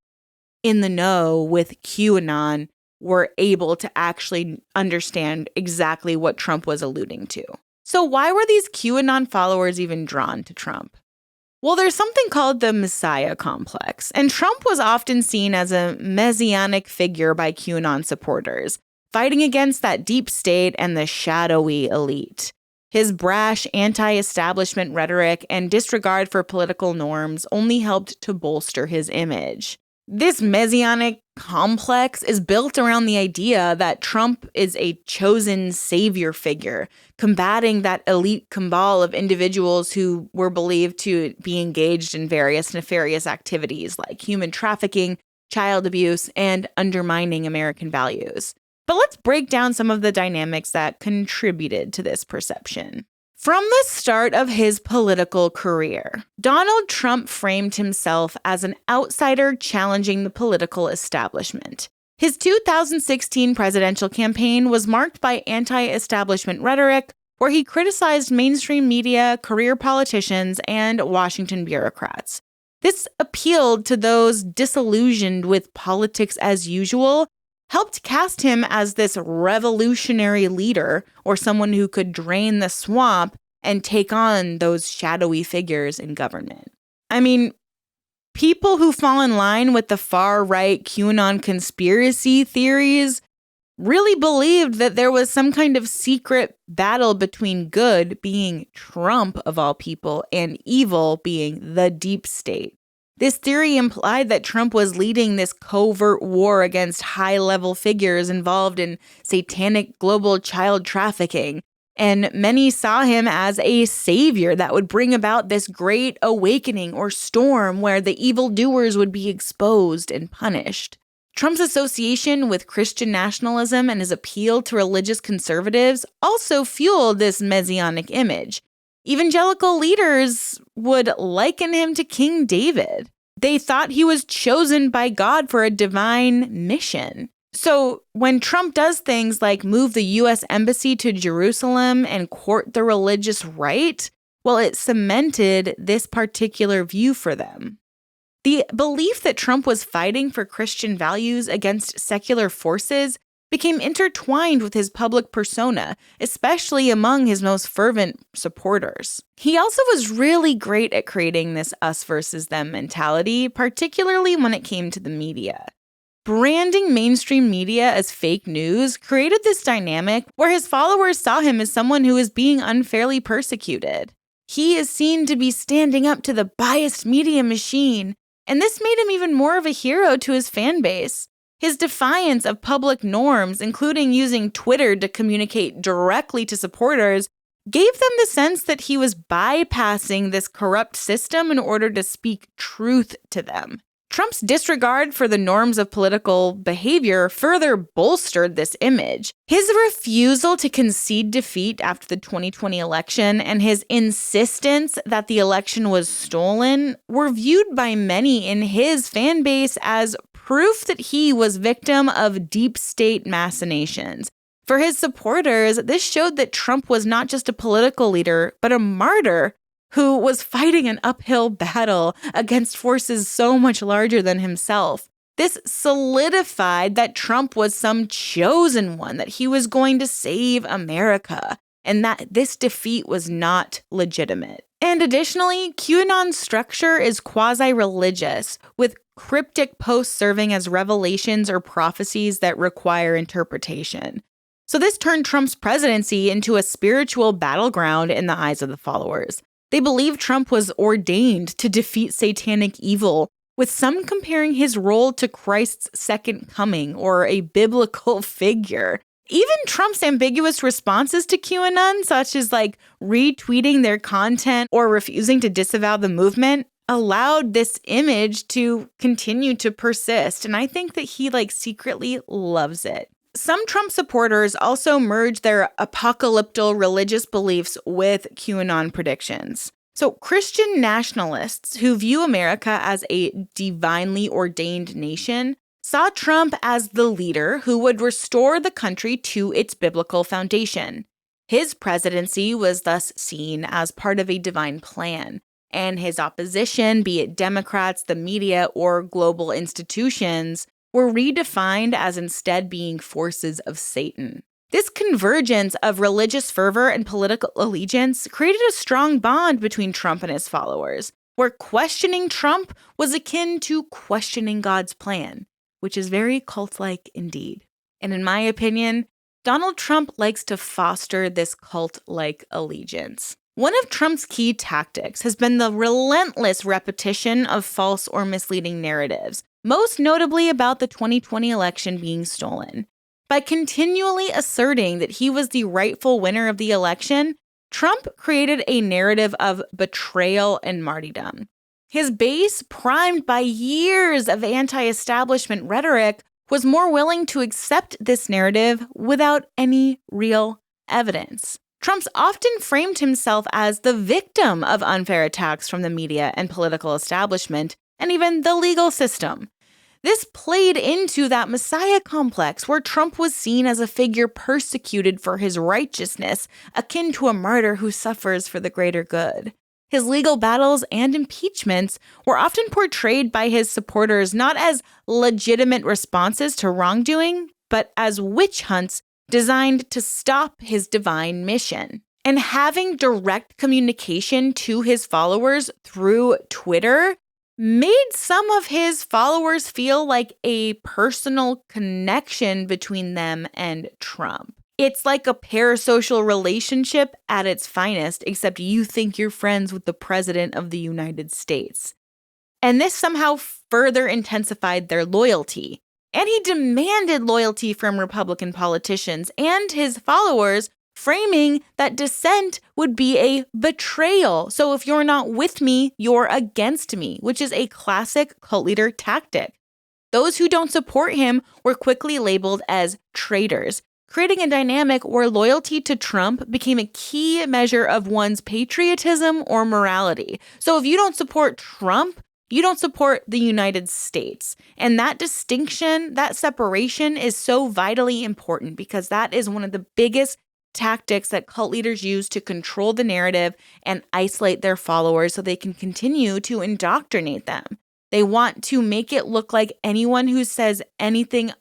A: in the know with QAnon were able to actually understand exactly what Trump was alluding to. So why were these QAnon followers even drawn to Trump? Well, there's something called the Messiah complex, and Trump was often seen as a messianic figure by QAnon supporters, fighting against that deep state and the shadowy elite. His brash anti-establishment rhetoric and disregard for political norms only helped to bolster his image. This messianic complex is built around the idea that Trump is a chosen savior figure, combating that elite cabal of individuals who were believed to be engaged in various nefarious activities like human trafficking, child abuse, and undermining American values. But let's break down some of the dynamics that contributed to this perception. From the start of his political career, Donald Trump framed himself as an outsider challenging the political establishment. His 2016 presidential campaign was marked by anti-establishment rhetoric, where he criticized mainstream media, career politicians, and Washington bureaucrats. This appealed to those disillusioned with politics as usual, helped cast him as this revolutionary leader or someone who could drain the swamp and take on those shadowy figures in government. I mean, people who fall in line with the far-right QAnon conspiracy theories really believed that there was some kind of secret battle between good, being Trump of all people, and evil, being the deep state. This theory implied that Trump was leading this covert war against high-level figures involved in satanic global child trafficking, and many saw him as a savior that would bring about this great awakening or storm where the evildoers would be exposed and punished. Trump's association with Christian nationalism and his appeal to religious conservatives also fueled this messianic image. Evangelical leaders would liken him to King David. They thought he was chosen by God for a divine mission. So when Trump does things like move the U.S. embassy to Jerusalem and court the religious right, well, it cemented this particular view for them. The belief that Trump was fighting for Christian values against secular forces became intertwined with his public persona, especially among his most fervent supporters. He also was really great at creating this us versus them mentality, particularly when it came to the media. Branding mainstream media as fake news created this dynamic where his followers saw him as someone who is being unfairly persecuted. He is seen to be standing up to the biased media machine, and this made him even more of a hero to his fan base. His defiance of public norms, including using Twitter to communicate directly to supporters, gave them the sense that he was bypassing this corrupt system in order to speak truth to them. Trump's disregard for the norms of political behavior further bolstered this image. His refusal to concede defeat after the 2020 election and his insistence that the election was stolen were viewed by many in his fan base as proof that he was victim of deep state machinations. For his supporters, this showed that Trump was not just a political leader, but a martyr who was fighting an uphill battle against forces so much larger than himself. This solidified that Trump was some chosen one, that he was going to save America, and that this defeat was not legitimate. And additionally, QAnon's structure is quasi-religious, with cryptic posts serving as revelations or prophecies that require interpretation. So this turned Trump's presidency into a spiritual battleground in the eyes of the followers. They believed Trump was ordained to defeat satanic evil, with some comparing his role to Christ's second coming or a biblical figure. Even Trump's ambiguous responses to QAnon, such as retweeting their content or refusing to disavow the movement, allowed this image to continue to persist. And I think that he secretly loves it. Some Trump supporters also merge their apocalyptic religious beliefs with QAnon predictions. So Christian nationalists who view America as a divinely ordained nation saw Trump as the leader who would restore the country to its biblical foundation. His presidency was thus seen as part of a divine plan, and his opposition, be it Democrats, the media, or global institutions, were redefined as instead being forces of Satan. This convergence of religious fervor and political allegiance created a strong bond between Trump and his followers, where questioning Trump was akin to questioning God's plan, which is very cult-like indeed. And in my opinion, Donald Trump likes to foster this cult-like allegiance. One of Trump's key tactics has been the relentless repetition of false or misleading narratives, most notably about the 2020 election being stolen. By continually asserting that he was the rightful winner of the election, Trump created a narrative of betrayal and martyrdom. His base, primed by years of anti-establishment rhetoric, was more willing to accept this narrative without any real evidence. Trump's often framed himself as the victim of unfair attacks from the media and political establishment, and even the legal system. This played into that Messiah complex where Trump was seen as a figure persecuted for his righteousness, akin to a martyr who suffers for the greater good. His legal battles and impeachments were often portrayed by his supporters not as legitimate responses to wrongdoing, but as witch hunts designed to stop his divine mission. And having direct communication to his followers through Twitter made some of his followers feel like a personal connection between them and Trump. It's like a parasocial relationship at its finest, except you think you're friends with the President of the United States. And this somehow further intensified their loyalty. And he demanded loyalty from Republican politicians and his followers, framing that dissent would be a betrayal. So if you're not with me, you're against me, which is a classic cult leader tactic. Those who don't support him were quickly labeled as traitors, creating a dynamic where loyalty to Trump became a key measure of one's patriotism or morality. So if you don't support Trump, you don't support the United States. And that distinction, that separation is so vitally important because that is one of the biggest tactics that cult leaders use to control the narrative and isolate their followers so they can continue to indoctrinate them. They want to make it look like anyone who says anything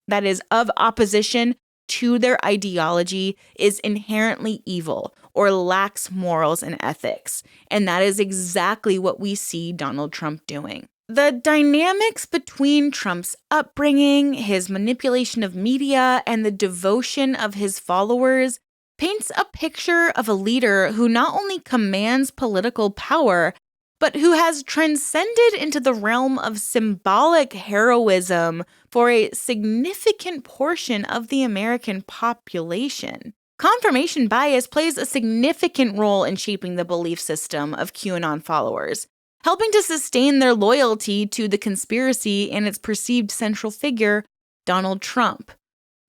A: that is of opposition to their ideology is inherently evil or lacks morals and ethics. And that is exactly what we see Donald Trump doing. The dynamics between Trump's upbringing, his manipulation of media, and the devotion of his followers paints a picture of a leader who not only commands political power, but who has transcended into the realm of symbolic heroism for a significant portion of the American population. Confirmation bias plays a significant role in shaping the belief system of QAnon followers, helping to sustain their loyalty to the conspiracy and its perceived central figure, Donald Trump.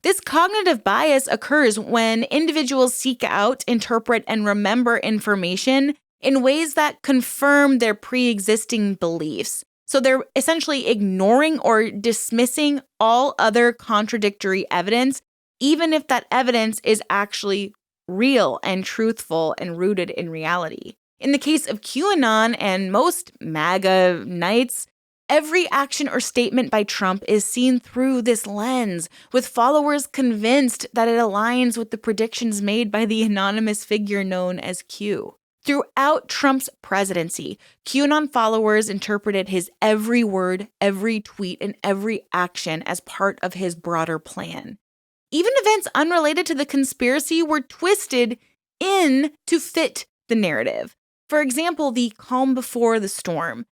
A: This cognitive bias occurs when individuals seek out, interpret, and remember information in ways that confirm their pre-existing beliefs. So they're essentially ignoring or dismissing all other contradictory evidence, even if that evidence is actually real and truthful and rooted in reality. In the case of QAnon and most MAGA knights, every action or statement by Trump is seen through this lens, with followers convinced that it aligns with the predictions made by the anonymous figure known as Q. Throughout Trump's presidency, QAnon followers interpreted his every word, every tweet, and every action as part of his broader plan. Even events unrelated to the conspiracy were twisted in to fit the narrative. For example, the calm before the storm.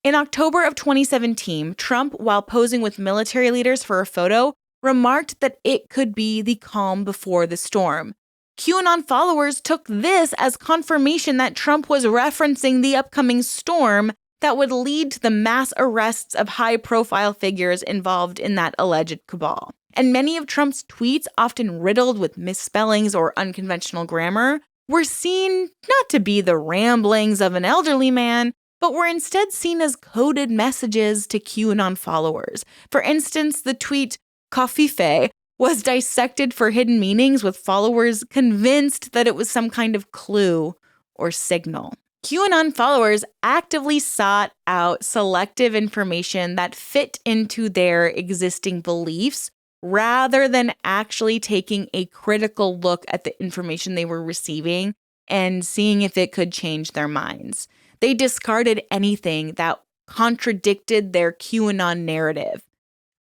A: In October of 2017, Trump, while posing with military leaders for a photo, remarked that it could be the calm before the storm. QAnon followers took this as confirmation that Trump was referencing the upcoming storm that would lead to the mass arrests of high-profile figures involved in that alleged cabal. And many of Trump's tweets, often riddled with misspellings or unconventional grammar, were seen not to be the ramblings of an elderly man, but were instead seen as coded messages to QAnon followers. For instance, the tweet, "Coffee was dissected for hidden meanings, with followers convinced that it was some kind of clue or signal. QAnon followers actively sought out selective information that fit into their existing beliefs rather than actually taking a critical look at the information they were receiving and seeing if it could change their minds. They discarded anything that contradicted their QAnon narrative.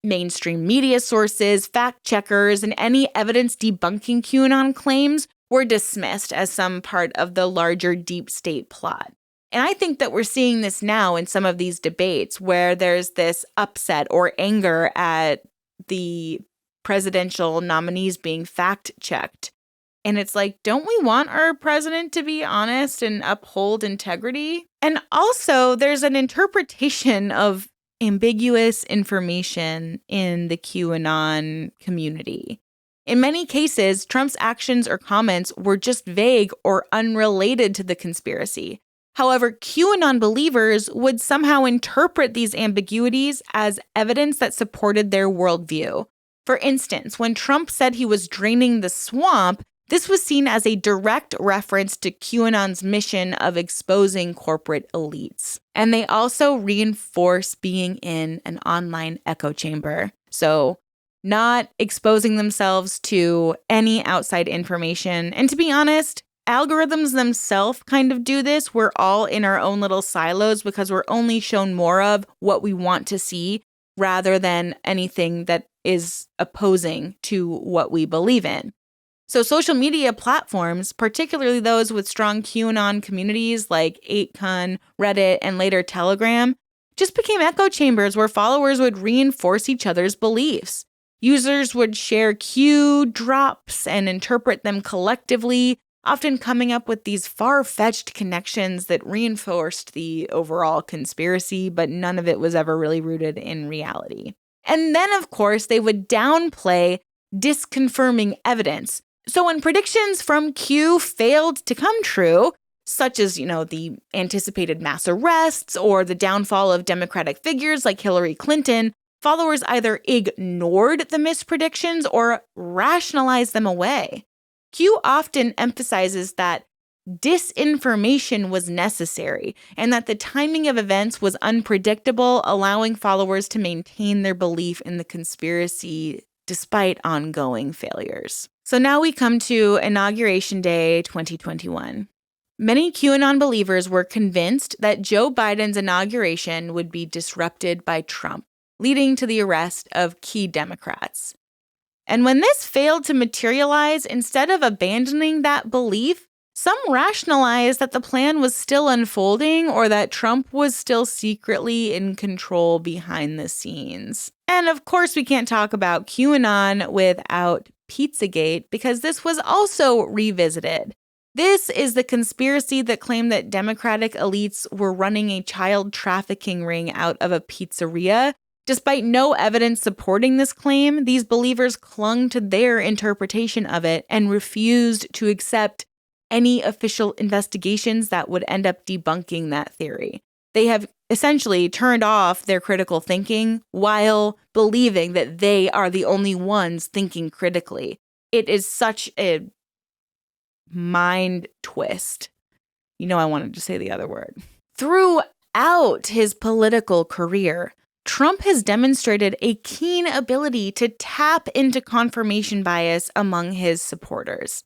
A: Mainstream media sources, fact checkers, and any evidence debunking QAnon claims were dismissed as some part of the larger deep state plot. And I think that we're seeing this now in some of these debates where there's this upset or anger at the presidential nominees being fact-checked. And it's like, don't we want our president to be honest and uphold integrity? And also, there's an interpretation of ambiguous information in the QAnon community. In many cases, Trump's actions or comments were just vague or unrelated to the conspiracy. However, QAnon believers would somehow interpret these ambiguities as evidence that supported their worldview. For instance, when Trump said he was draining the swamp, this was seen as a direct reference to QAnon's mission of exposing corporate elites. And they also reinforce being in an online echo chamber. So, not exposing themselves to any outside information. And to be honest, algorithms themselves kind of do this. We're all in our own little silos because we're only shown more of what we want to see rather than anything that is opposing to what we believe in. So social media platforms, particularly those with strong QAnon communities like 8kun, Reddit, and later Telegram, just became echo chambers where followers would reinforce each other's beliefs. Users would share Q drops and interpret them collectively, often coming up with these far-fetched connections that reinforced the overall conspiracy, but none of it was ever really rooted in reality. And then, of course, they would downplay disconfirming evidence. So when predictions from Q failed to come true, such as, the anticipated mass arrests or the downfall of Democratic figures like Hillary Clinton, followers either ignored the mispredictions or rationalized them away. Q often emphasizes that disinformation was necessary and that the timing of events was unpredictable, allowing followers to maintain their belief in the conspiracy despite ongoing failures. So now we come to Inauguration Day 2021. Many QAnon believers were convinced that Joe Biden's inauguration would be disrupted by Trump, leading to the arrest of key Democrats. And when this failed to materialize, instead of abandoning that belief, some rationalized that the plan was still unfolding or that Trump was still secretly in control behind the scenes. And of course, we can't talk about QAnon without Pizzagate because this was also revisited. This is the conspiracy that claimed that Democratic elites were running a child trafficking ring out of a pizzeria. Despite no evidence supporting this claim, these believers clung to their interpretation of it and refused to accept any official investigations that would end up debunking that theory. They have essentially turned off their critical thinking while believing that they are the only ones thinking critically. It is such a mind twist. I wanted to say the other word. Throughout his political career, Trump has demonstrated a keen ability to tap into confirmation bias among his supporters.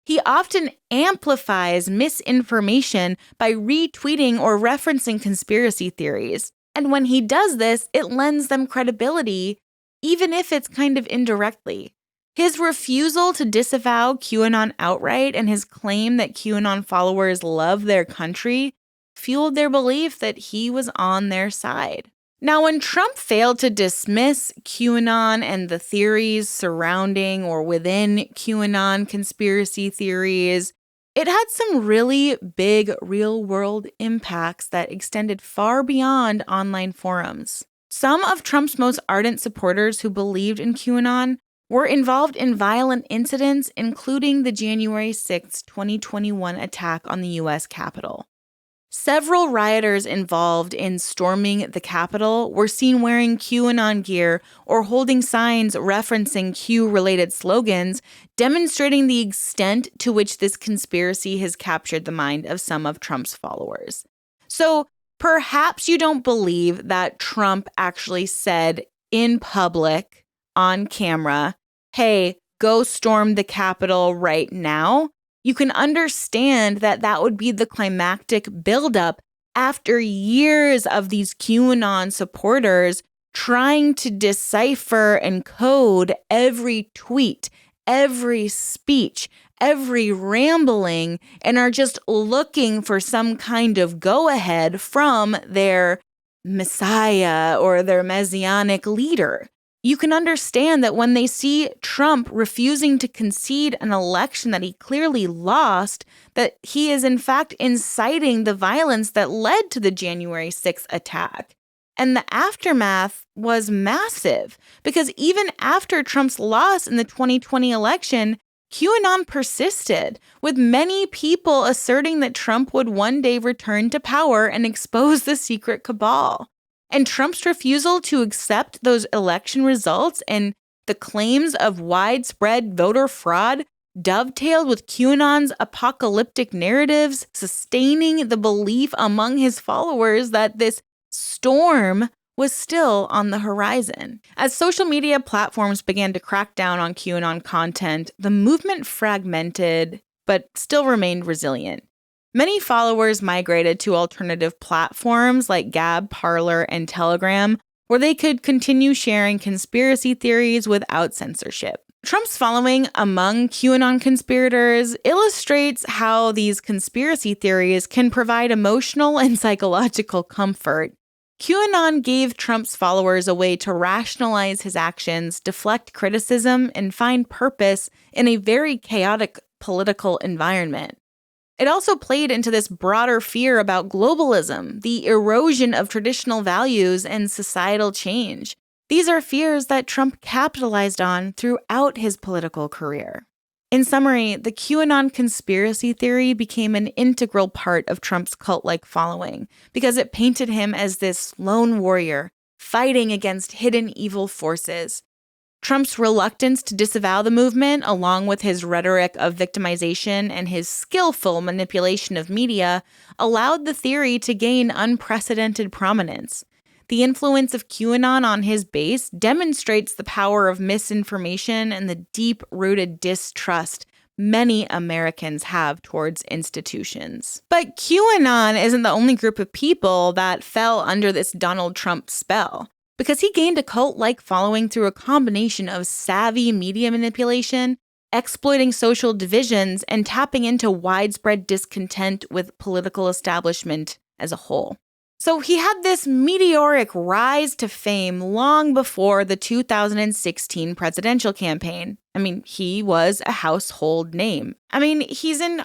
A: He often amplifies misinformation by retweeting or referencing conspiracy theories. And when he does this, it lends them credibility, even if it's kind of indirectly. His refusal to disavow QAnon outright and his claim that QAnon followers love their country fueled their belief that he was on their side. Now, when Trump failed to dismiss QAnon and the theories surrounding or within QAnon conspiracy theories, it had some really big real-world impacts that extended far beyond online forums. Some of Trump's most ardent supporters who believed in QAnon were involved in violent incidents, including the January 6, 2021 attack on the U.S. Capitol. Several rioters involved in storming the Capitol were seen wearing QAnon gear or holding signs referencing Q-related slogans, demonstrating the extent to which this conspiracy has captured the mind of some of Trump's followers. So perhaps you don't believe that Trump actually said in public, on camera, hey, go storm the Capitol right now. You can understand that that would be the climactic buildup after years of these QAnon supporters trying to decipher and code every tweet, every speech, every rambling and are just looking for some kind of go-ahead from their messiah or their messianic leader. You can understand that when they see Trump refusing to concede an election that he clearly lost, that he is in fact inciting the violence that led to the January 6th attack. And the aftermath was massive, because even after Trump's loss in the 2020 election, QAnon persisted, with many people asserting that Trump would one day return to power and expose the secret cabal. And Trump's refusal to accept those election results and the claims of widespread voter fraud dovetailed with QAnon's apocalyptic narratives, sustaining the belief among his followers that this storm was still on the horizon. As social media platforms began to crack down on QAnon content, the movement fragmented, but still remained resilient. Many followers migrated to alternative platforms like Gab, Parler, and Telegram, where they could continue sharing conspiracy theories without censorship. Trump's following among QAnon conspirators illustrates how these conspiracy theories can provide emotional and psychological comfort. QAnon gave Trump's followers a way to rationalize his actions, deflect criticism, and find purpose in a very chaotic political environment. It also played into this broader fear about globalism, the erosion of traditional values, and societal change. These are fears that Trump capitalized on throughout his political career. In summary, the QAnon conspiracy theory became an integral part of Trump's cult-like following because it painted him as this lone warrior fighting against hidden evil forces. Trump's reluctance to disavow the movement, along with his rhetoric of victimization and his skillful manipulation of media, allowed the theory to gain unprecedented prominence. The influence of QAnon on his base demonstrates the power of misinformation and the deep-rooted distrust many Americans have towards institutions. But QAnon isn't the only group of people that fell under this Donald Trump spell, because he gained a cult-like following through a combination of savvy media manipulation, exploiting social divisions, and tapping into widespread discontent with political establishment as a whole. So he had this meteoric rise to fame long before the 2016 presidential campaign. I mean, he was a household name. I mean, he's in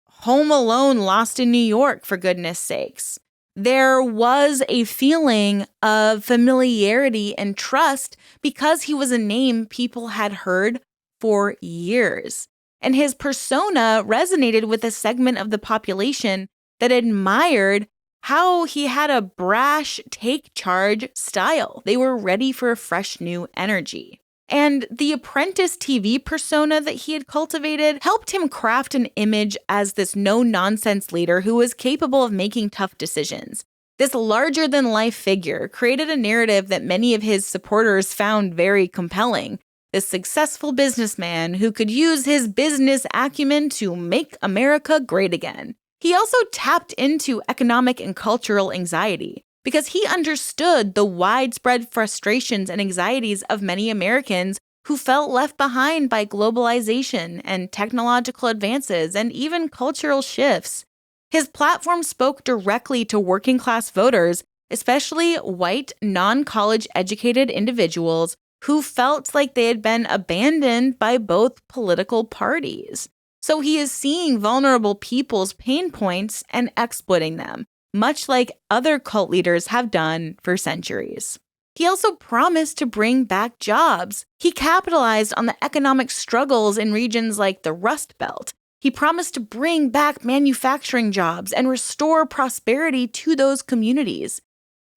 A: Home Alone, Lost in New York, for goodness sakes. There was a feeling of familiarity and trust because he was a name people had heard for years. And his persona resonated with a segment of the population that admired how he had a brash, take-charge style. They were ready for a fresh new energy. And the Apprentice TV persona that he had cultivated helped him craft an image as this no-nonsense leader who was capable of making tough decisions. This larger-than-life figure created a narrative that many of his supporters found very compelling. This successful businessman who could use his business acumen to make America great again. He also tapped into economic and cultural anxiety because he understood the widespread frustrations and anxieties of many Americans who felt left behind by globalization and technological advances and even cultural shifts. His platform spoke directly to working-class voters, especially white, non-college educated individuals who felt like they had been abandoned by both political parties. So he is seeing vulnerable people's pain points and exploiting them, much like other cult leaders have done for centuries. He also promised to bring back jobs. He capitalized on the economic struggles in regions like the Rust Belt. He promised to bring back manufacturing jobs and restore prosperity to those communities.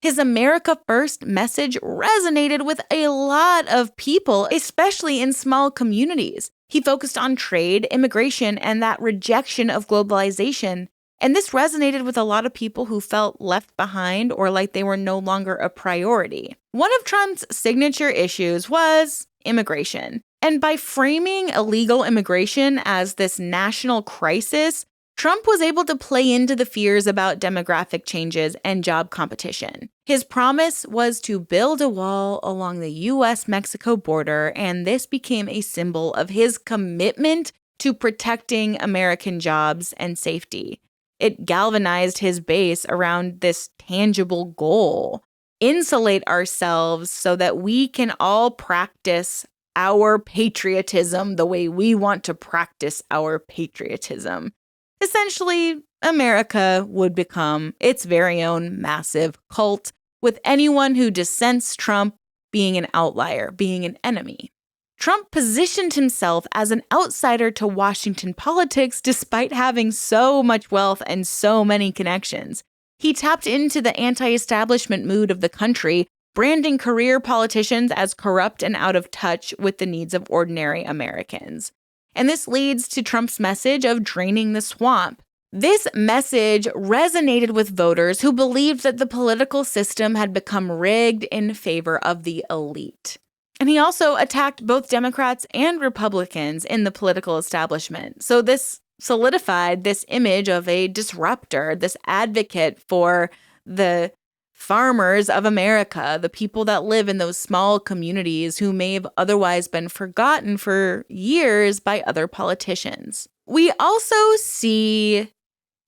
A: His America First message resonated with a lot of people, especially in small communities. He focused on trade, immigration, and that rejection of globalization. And this resonated with a lot of people who felt left behind or like they were no longer a priority. One of Trump's signature issues was immigration. And by framing illegal immigration as this national crisis, Trump was able to play into the fears about demographic changes and job competition. His promise was to build a wall along the U.S.-Mexico border, and this became a symbol of his commitment to protecting American jobs and safety. It galvanized his base around this tangible goal. Insulate ourselves so that we can all practice our patriotism the way we want to practice our patriotism. Essentially, America would become its very own massive cult, with anyone who dissents Trump being an outlier, being an enemy. Trump positioned himself as an outsider to Washington politics despite having so much wealth and so many connections. He tapped into the anti-establishment mood of the country, branding career politicians as corrupt and out of touch with the needs of ordinary Americans. And this leads to Trump's message of draining the swamp. This message resonated with voters who believed that the political system had become rigged in favor of the elite. And he also attacked both Democrats and Republicans in the political establishment. So this solidified this image of a disruptor, this advocate for the farmers of America, the people that live in those small communities who may have otherwise been forgotten for years by other politicians. We also see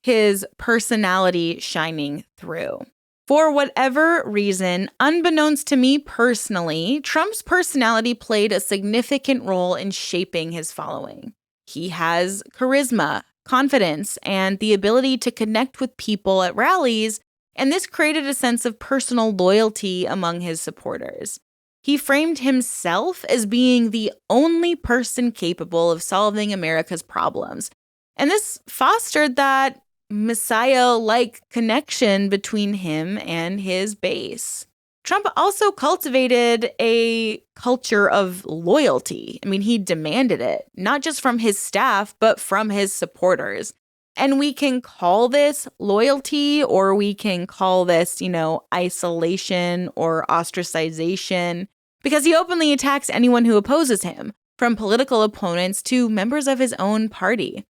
A: his personality shining through. For whatever reason, unbeknownst to me personally, Trump's personality played a significant role in shaping his following. He has charisma, confidence, and the ability to connect with people at rallies, and this created a sense of personal loyalty among his supporters. He framed himself as being the only person capable of solving America's problems, and this fostered that Messiah-like connection between him and his base. Trump also cultivated a culture of loyalty. I mean, he demanded it, not just from his staff, but from his supporters. And we can call this loyalty, or we can call this, isolation or ostracization, because he openly attacks anyone who opposes him, from political opponents to members of his own party.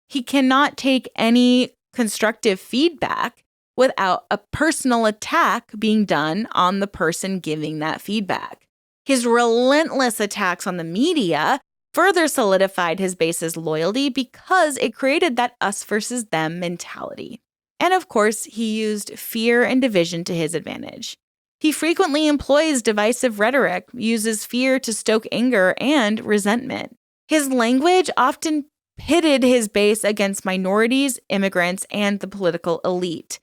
A: He cannot take any constructive feedback without a personal attack being done on the person giving that feedback. His relentless attacks on the media further solidified his base's loyalty because it created that us versus them mentality. And of course, he used fear and division to his advantage. He frequently employs divisive rhetoric, uses fear to stoke anger and resentment. His language often pitted his base against minorities, immigrants, and the political elite.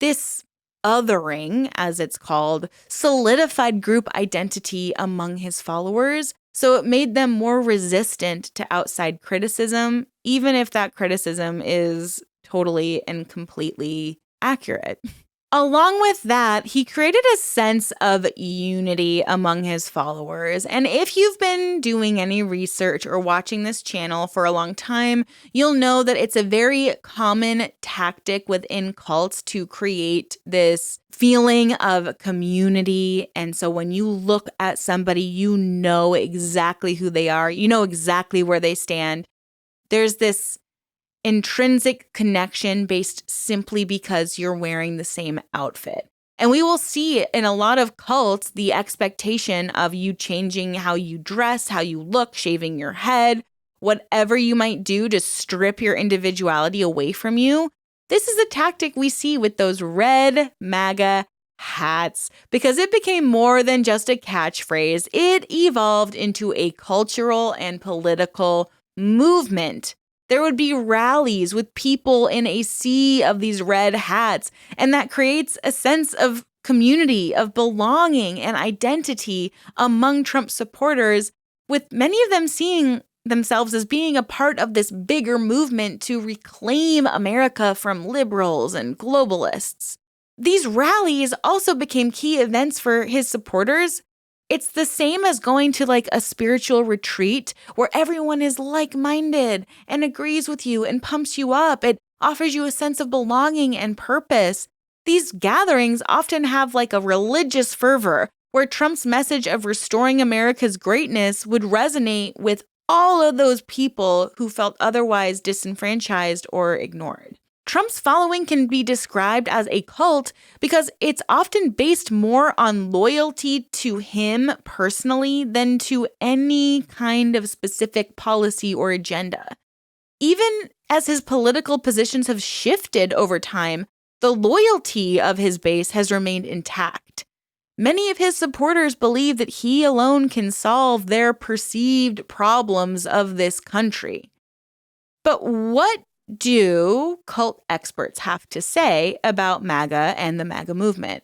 A: This othering, as it's called, solidified group identity among his followers, so it made them more resistant to outside criticism, even if that criticism is totally and completely accurate. Along with that, he created a sense of unity among his followers. And if you've been doing any research or watching this channel for a long time, you'll know that it's a very common tactic within cults to create this feeling of community. And so when you look at somebody, you know exactly who they are, you know exactly where they stand. There's this intrinsic connection based simply because you're wearing the same outfit. And we will see in a lot of cults the expectation of you changing how you dress, how you look, shaving your head, whatever you might do to strip your individuality away from you. This is a tactic we see with those red MAGA hats because it became more than just a catchphrase. It evolved into a cultural and political movement. There would be rallies with people in a sea of these red hats, and that creates a sense of community, of belonging and identity among Trump supporters, with many of them seeing themselves as being a part of this bigger movement to reclaim America from liberals and globalists. These rallies also became key events for his supporters. It's the same as going to like a spiritual retreat where everyone is like-minded and agrees with you and pumps you up. It offers you a sense of belonging and purpose. These gatherings often have like a religious fervor where Trump's message of restoring America's greatness would resonate with all of those people who felt otherwise disenfranchised or ignored. Trump's following can be described as a cult because it's often based more on loyalty to him personally than to any kind of specific policy or agenda. Even as his political positions have shifted over time, the loyalty of his base has remained intact. Many of his supporters believe that he alone can solve their perceived problems of this country. But what do cult experts have to say about MAGA and the MAGA movement?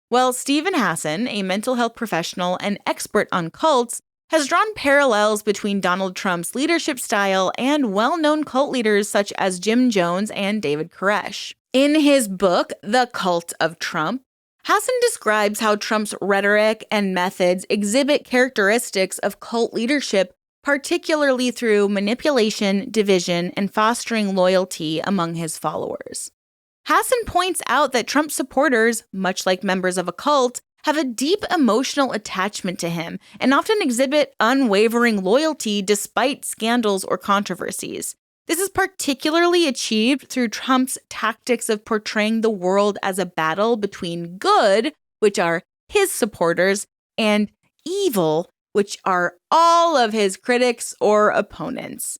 A: Well, Stephen Hassan, a mental health professional and expert on cults, has drawn parallels between Donald Trump's leadership style and well-known cult leaders such as Jim Jones and David Koresh. In his book, The Cult of Trump, Hassan describes how Trump's rhetoric and methods exhibit characteristics of cult leadership, particularly through manipulation, division, and fostering loyalty among his followers. Hassan points out that Trump supporters, much like members of a cult, have a deep emotional attachment to him and often exhibit unwavering loyalty despite scandals or controversies. This is particularly achieved through Trump's tactics of portraying the world as a battle between good, which are his supporters, and evil, which are all of his critics or opponents.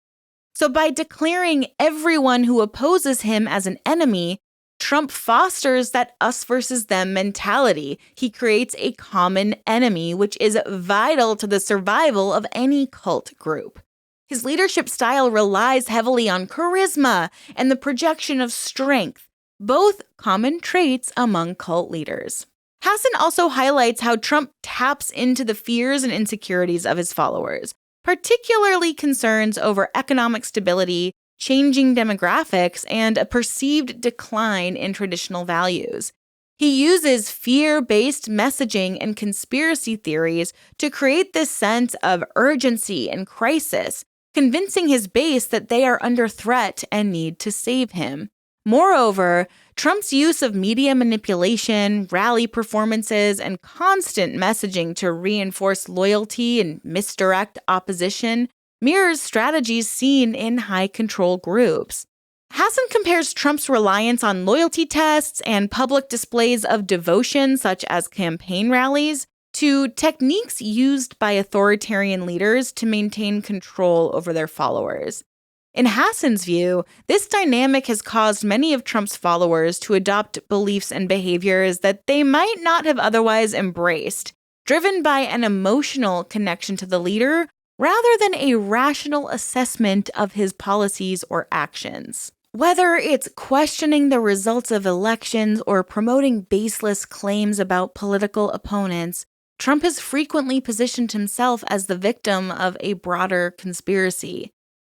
A: So by declaring everyone who opposes him as an enemy, Trump fosters that us versus them mentality. He creates a common enemy, which is vital to the survival of any cult group. His leadership style relies heavily on charisma and the projection of strength, both common traits among cult leaders. Hassan also highlights how Trump taps into the fears and insecurities of his followers, particularly concerns over economic stability, changing demographics, and a perceived decline in traditional values. He uses fear-based messaging and conspiracy theories to create this sense of urgency and crisis, convincing his base that they are under threat and need to save him. Moreover, Trump's use of media manipulation, rally performances, and constant messaging to reinforce loyalty and misdirect opposition mirrors strategies seen in high-control groups. Hassan compares Trump's reliance on loyalty tests and public displays of devotion, such as campaign rallies, to techniques used by authoritarian leaders to maintain control over their followers. In Hassan's view, this dynamic has caused many of Trump's followers to adopt beliefs and behaviors that they might not have otherwise embraced, driven by an emotional connection to the leader rather than a rational assessment of his policies or actions. Whether it's questioning the results of elections or promoting baseless claims about political opponents, Trump has frequently positioned himself as the victim of a broader conspiracy.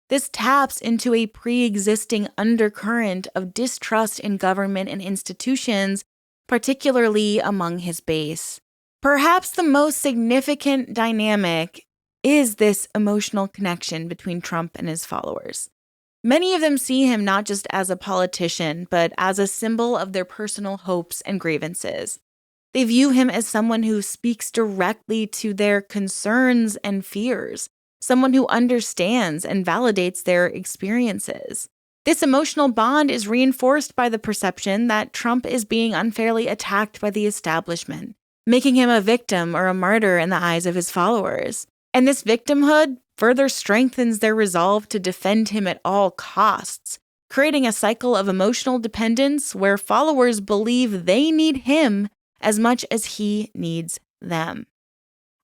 A: This taps into a pre-existing undercurrent of distrust in government and institutions, particularly among his base. Perhaps the most significant dynamic is this emotional connection between Trump and his followers. Many of them see him not just as a politician, but as a symbol of their personal hopes and grievances. They view him as someone who speaks directly to their concerns and fears, someone who understands and validates their experiences. This emotional bond is reinforced by the perception that Trump is being unfairly attacked by the establishment, making him a victim or a martyr in the eyes of his followers. And this victimhood further strengthens their resolve to defend him at all costs, creating a cycle of emotional dependence where followers believe they need him as much as he needs them.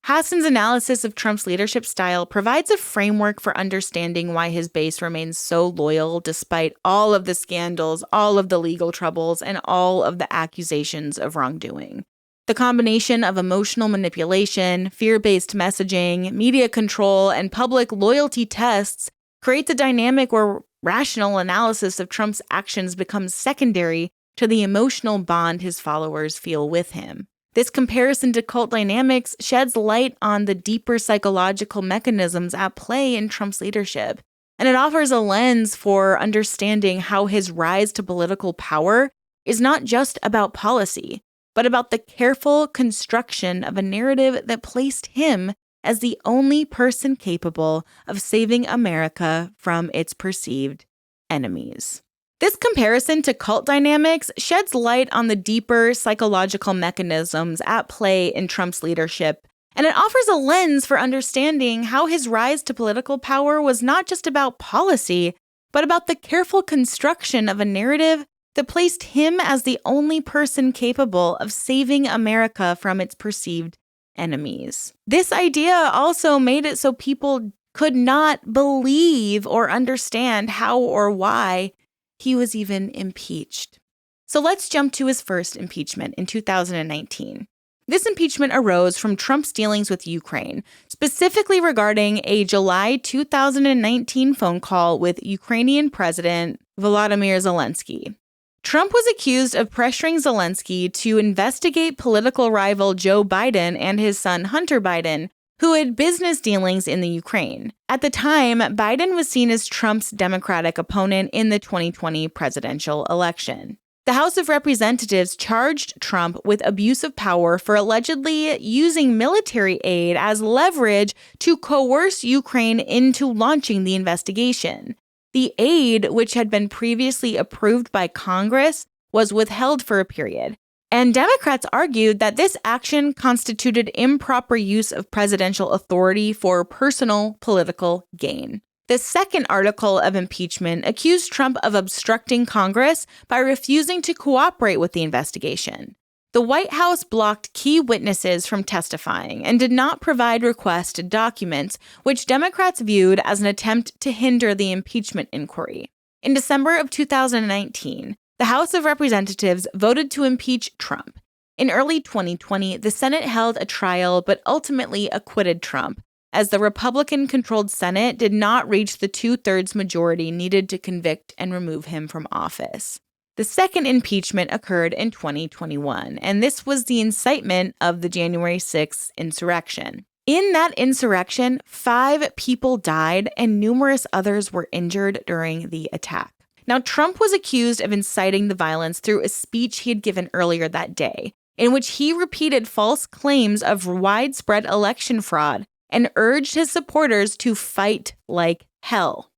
A: Hassan's analysis of Trump's leadership style provides a framework for understanding why his base remains so loyal despite all of the scandals, all of the legal troubles, and all of the accusations of wrongdoing. The combination of emotional manipulation, fear-based messaging, media control, and public loyalty tests creates a dynamic where rational analysis of Trump's actions becomes secondary to the emotional bond his followers feel with him. This comparison to cult dynamics sheds light on the deeper psychological mechanisms at play in Trump's leadership, and it offers a lens for understanding how his rise to political power is not just about policy, but about the careful construction of a narrative that placed him as the only person capable of saving America from its perceived enemies. This comparison to cult dynamics sheds light on the deeper psychological mechanisms at play in Trump's leadership, and it offers a lens for understanding how his rise to political power was not just about policy, but about the careful construction of a narrative that placed him as the only person capable of saving America from its perceived enemies. This idea also made it so people could not believe or understand how or why he was even impeached. So let's jump to his first impeachment in 2019. This impeachment arose from Trump's dealings with Ukraine, specifically regarding a July 2019 phone call with Ukrainian President Volodymyr Zelensky. Trump was accused of pressuring Zelensky to investigate political rival Joe Biden and his son Hunter Biden, who had business dealings in the Ukraine. At the time, Biden was seen as Trump's Democratic opponent in the 2020 presidential election. The House of Representatives charged Trump with abuse of power for allegedly using military aid as leverage to coerce Ukraine into launching the investigation. The aid, which had been previously approved by Congress, was withheld for a period. And Democrats argued that this action constituted improper use of presidential authority for personal political gain. The second article of impeachment accused Trump of obstructing Congress by refusing to cooperate with the investigation. The White House blocked key witnesses from testifying and did not provide requested documents, which Democrats viewed as an attempt to hinder the impeachment inquiry. In December of 2019, the House of Representatives voted to impeach Trump. In early 2020, the Senate held a trial but ultimately acquitted Trump, as the Republican-controlled Senate did not reach the two-thirds majority needed to convict and remove him from office. The second impeachment occurred in 2021, and this was the incitement of the January 6th insurrection. In that insurrection, 5 people died and numerous others were injured during the attack. Now, Trump was accused of inciting the violence through a speech he had given earlier that day, in which he repeated false claims of widespread election fraud and urged his supporters to fight like hell.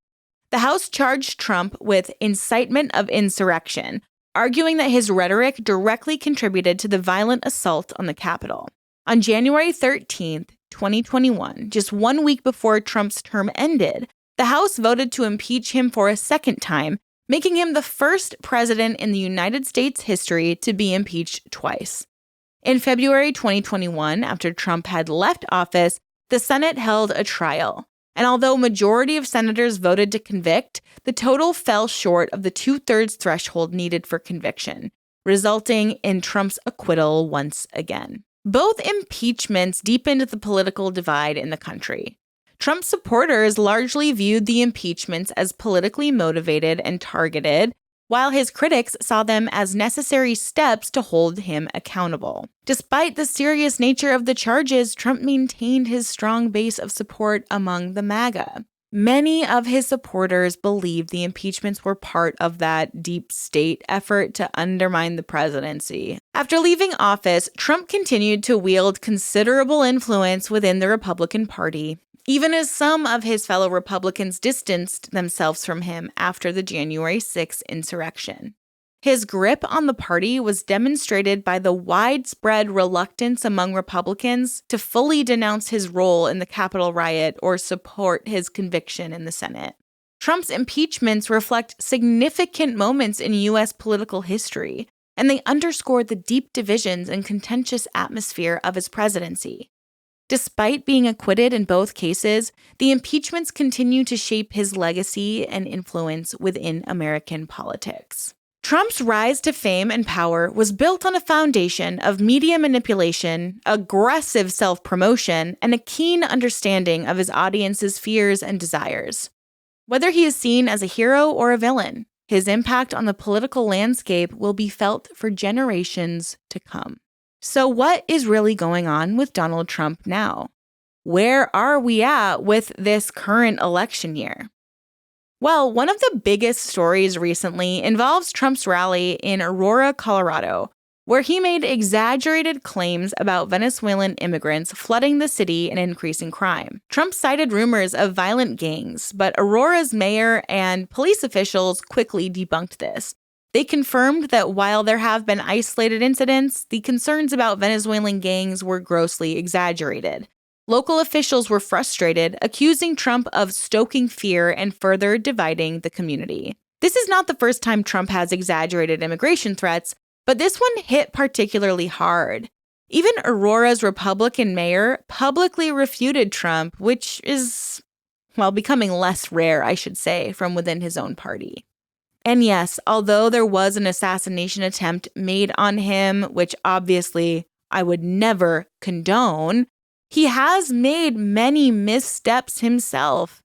A: The House charged Trump with incitement of insurrection, arguing that his rhetoric directly contributed to the violent assault on the Capitol. On January 13th, 2021, just 1 week before Trump's term ended, the House voted to impeach him for a second time, making him the first president in the United States history to be impeached twice. In February 2021, after Trump had left office, the Senate held a trial, and although a majority of senators voted to convict, the total fell short of the two-thirds threshold needed for conviction, resulting in Trump's acquittal once again. Both impeachments deepened the political divide in the country. Trump supporters largely viewed the impeachments as politically motivated and targeted, while his critics saw them as necessary steps to hold him accountable. Despite the serious nature of the charges, Trump maintained his strong base of support among the MAGA. Many of his supporters believed the impeachments were part of that deep state effort to undermine the presidency. After leaving office, Trump continued to wield considerable influence within the Republican Party, even as some of his fellow Republicans distanced themselves from him after the January 6th insurrection. His grip on the party was demonstrated by the widespread reluctance among Republicans to fully denounce his role in the Capitol riot or support his conviction in the Senate. Trump's impeachments reflect significant moments in U.S. political history, and they underscore the deep divisions and contentious atmosphere of his presidency. Despite being acquitted in both cases, the impeachments continue to shape his legacy and influence within American politics. Trump's rise to fame and power was built on a foundation of media manipulation, aggressive self-promotion, and a keen understanding of his audience's fears and desires. Whether he is seen as a hero or a villain, his impact on the political landscape will be felt for generations to come. So what is really going on with Donald Trump now? Where are we at with this current election year? Well, one of the biggest stories recently involves Trump's rally in Aurora, Colorado, where he made exaggerated claims about Venezuelan immigrants flooding the city and increasing crime. Trump cited rumors of violent gangs, but Aurora's mayor and police officials quickly debunked this. They confirmed that while there have been isolated incidents, the concerns about Venezuelan gangs were grossly exaggerated. Local officials were frustrated, accusing Trump of stoking fear and further dividing the community. This is not the first time Trump has exaggerated immigration threats, but this one hit particularly hard. Even Aurora's Republican mayor publicly refuted Trump, which is, well, becoming less rare, I should say, from within his own party. And yes, although there was an assassination attempt made on him, which obviously I would never condone, he has made many missteps himself.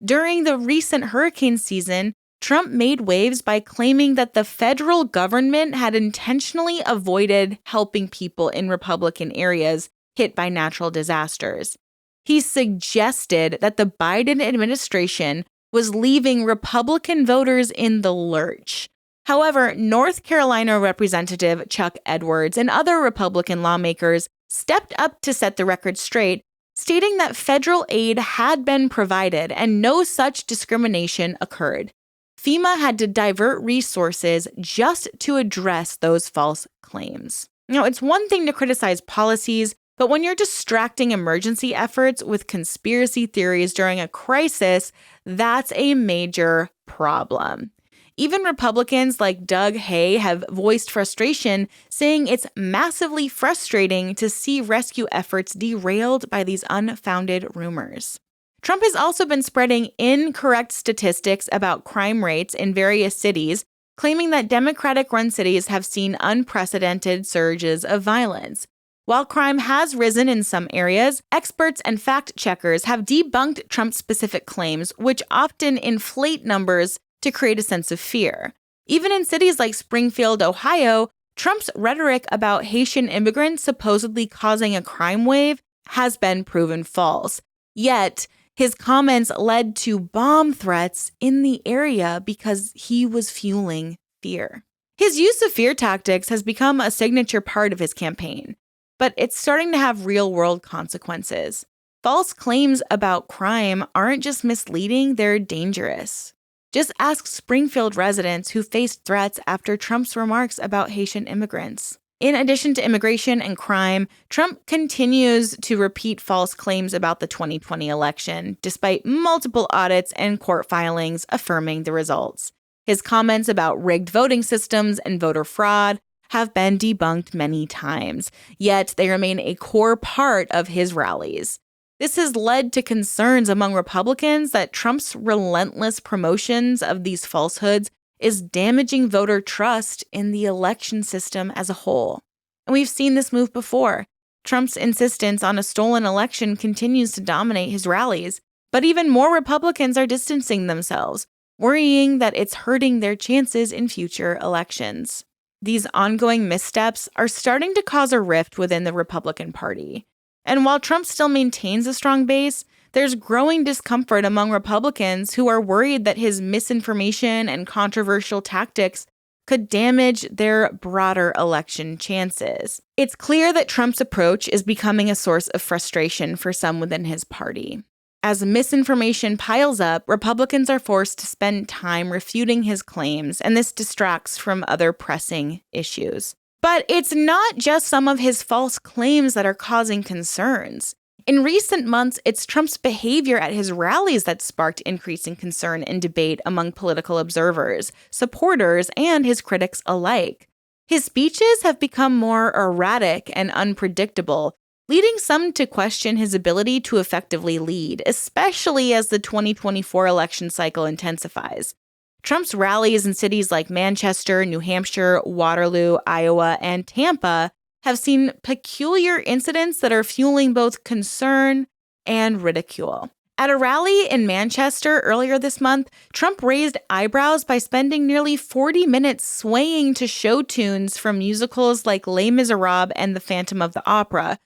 A: During the recent hurricane season, Trump made waves by claiming that the federal government had intentionally avoided helping people in Republican areas hit by natural disasters. He suggested that the Biden administration was leaving Republican voters in the lurch. However, North Carolina Representative Chuck Edwards and other Republican lawmakers stepped up to set the record straight, stating that federal aid had been provided and no such discrimination occurred. FEMA had to divert resources just to address those false claims. Now, it's one thing to criticize policies, but when you're distracting emergency efforts with conspiracy theories during a crisis, that's a major problem. Even Republicans like Doug Hay have voiced frustration, saying it's massively frustrating to see rescue efforts derailed by these unfounded rumors. Trump has also been spreading incorrect statistics about crime rates in various cities, claiming that Democratic-run cities have seen unprecedented surges of violence. While crime has risen in some areas, experts and fact-checkers have debunked Trump-specific claims, which often inflate numbers to create a sense of fear. Even in cities like Springfield, Ohio, Trump's rhetoric about Haitian immigrants supposedly causing a crime wave has been proven false. Yet, his comments led to bomb threats in the area because he was fueling fear. His use of fear tactics has become a signature part of his campaign, but it's starting to have real-world consequences. False claims about crime aren't just misleading, they're dangerous. Just ask Springfield residents who faced threats after Trump's remarks about Haitian immigrants. In addition to immigration and crime, Trump continues to repeat false claims about the 2020 election, despite multiple audits and court filings affirming the results. His comments about rigged voting systems and voter fraud have been debunked many times, yet they remain a core part of his rallies. This has led to concerns among Republicans that Trump's relentless promotions of these falsehoods is damaging voter trust in the election system as a whole. And we've seen this move before. Trump's insistence on a stolen election continues to dominate his rallies, but even more Republicans are distancing themselves, worrying that it's hurting their chances in future elections. These ongoing missteps are starting to cause a rift within the Republican Party. And while Trump still maintains a strong base, there's growing discomfort among Republicans who are worried that his misinformation and controversial tactics could damage their broader election chances. It's clear that Trump's approach is becoming a source of frustration for some within his party. As misinformation piles up, Republicans are forced to spend time refuting his claims, and this distracts from other pressing issues. But it's not just some of his false claims that are causing concerns. In recent months, it's Trump's behavior at his rallies that sparked increasing concern and debate among political observers, supporters, and his critics alike. His speeches have become more erratic and unpredictable, leading some to question his ability to effectively lead, especially as the 2024 election cycle intensifies. Trump's rallies in cities like Manchester, New Hampshire, Waterloo, Iowa, and Tampa have seen peculiar incidents that are fueling both concern and ridicule. At a rally in Manchester earlier this month, Trump raised eyebrows by spending nearly 40 minutes swaying to show tunes from musicals like Les Miserables and The Phantom of the Opera.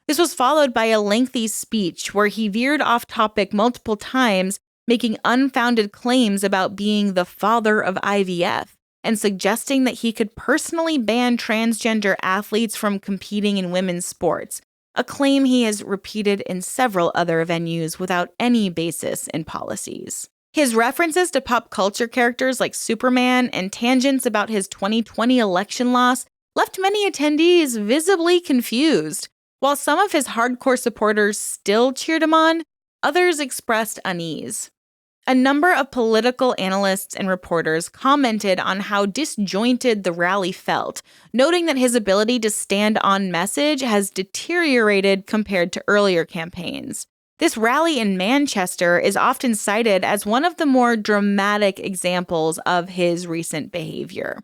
A: This was followed by a lengthy speech where he veered off topic multiple times, making unfounded claims about being the father of IVF and suggesting that he could personally ban transgender athletes from competing in women's sports, a claim he has repeated in several other venues without any basis in policies. His references to pop culture characters like Superman and tangents about his 2020 election loss left many attendees visibly confused. While some of his hardcore supporters still cheered him on, others expressed unease. A number of political analysts and reporters commented on how disjointed the rally felt, noting that his ability to stand on message has deteriorated compared to earlier campaigns. This rally in Manchester is often cited as one of the more dramatic examples of his recent behavior.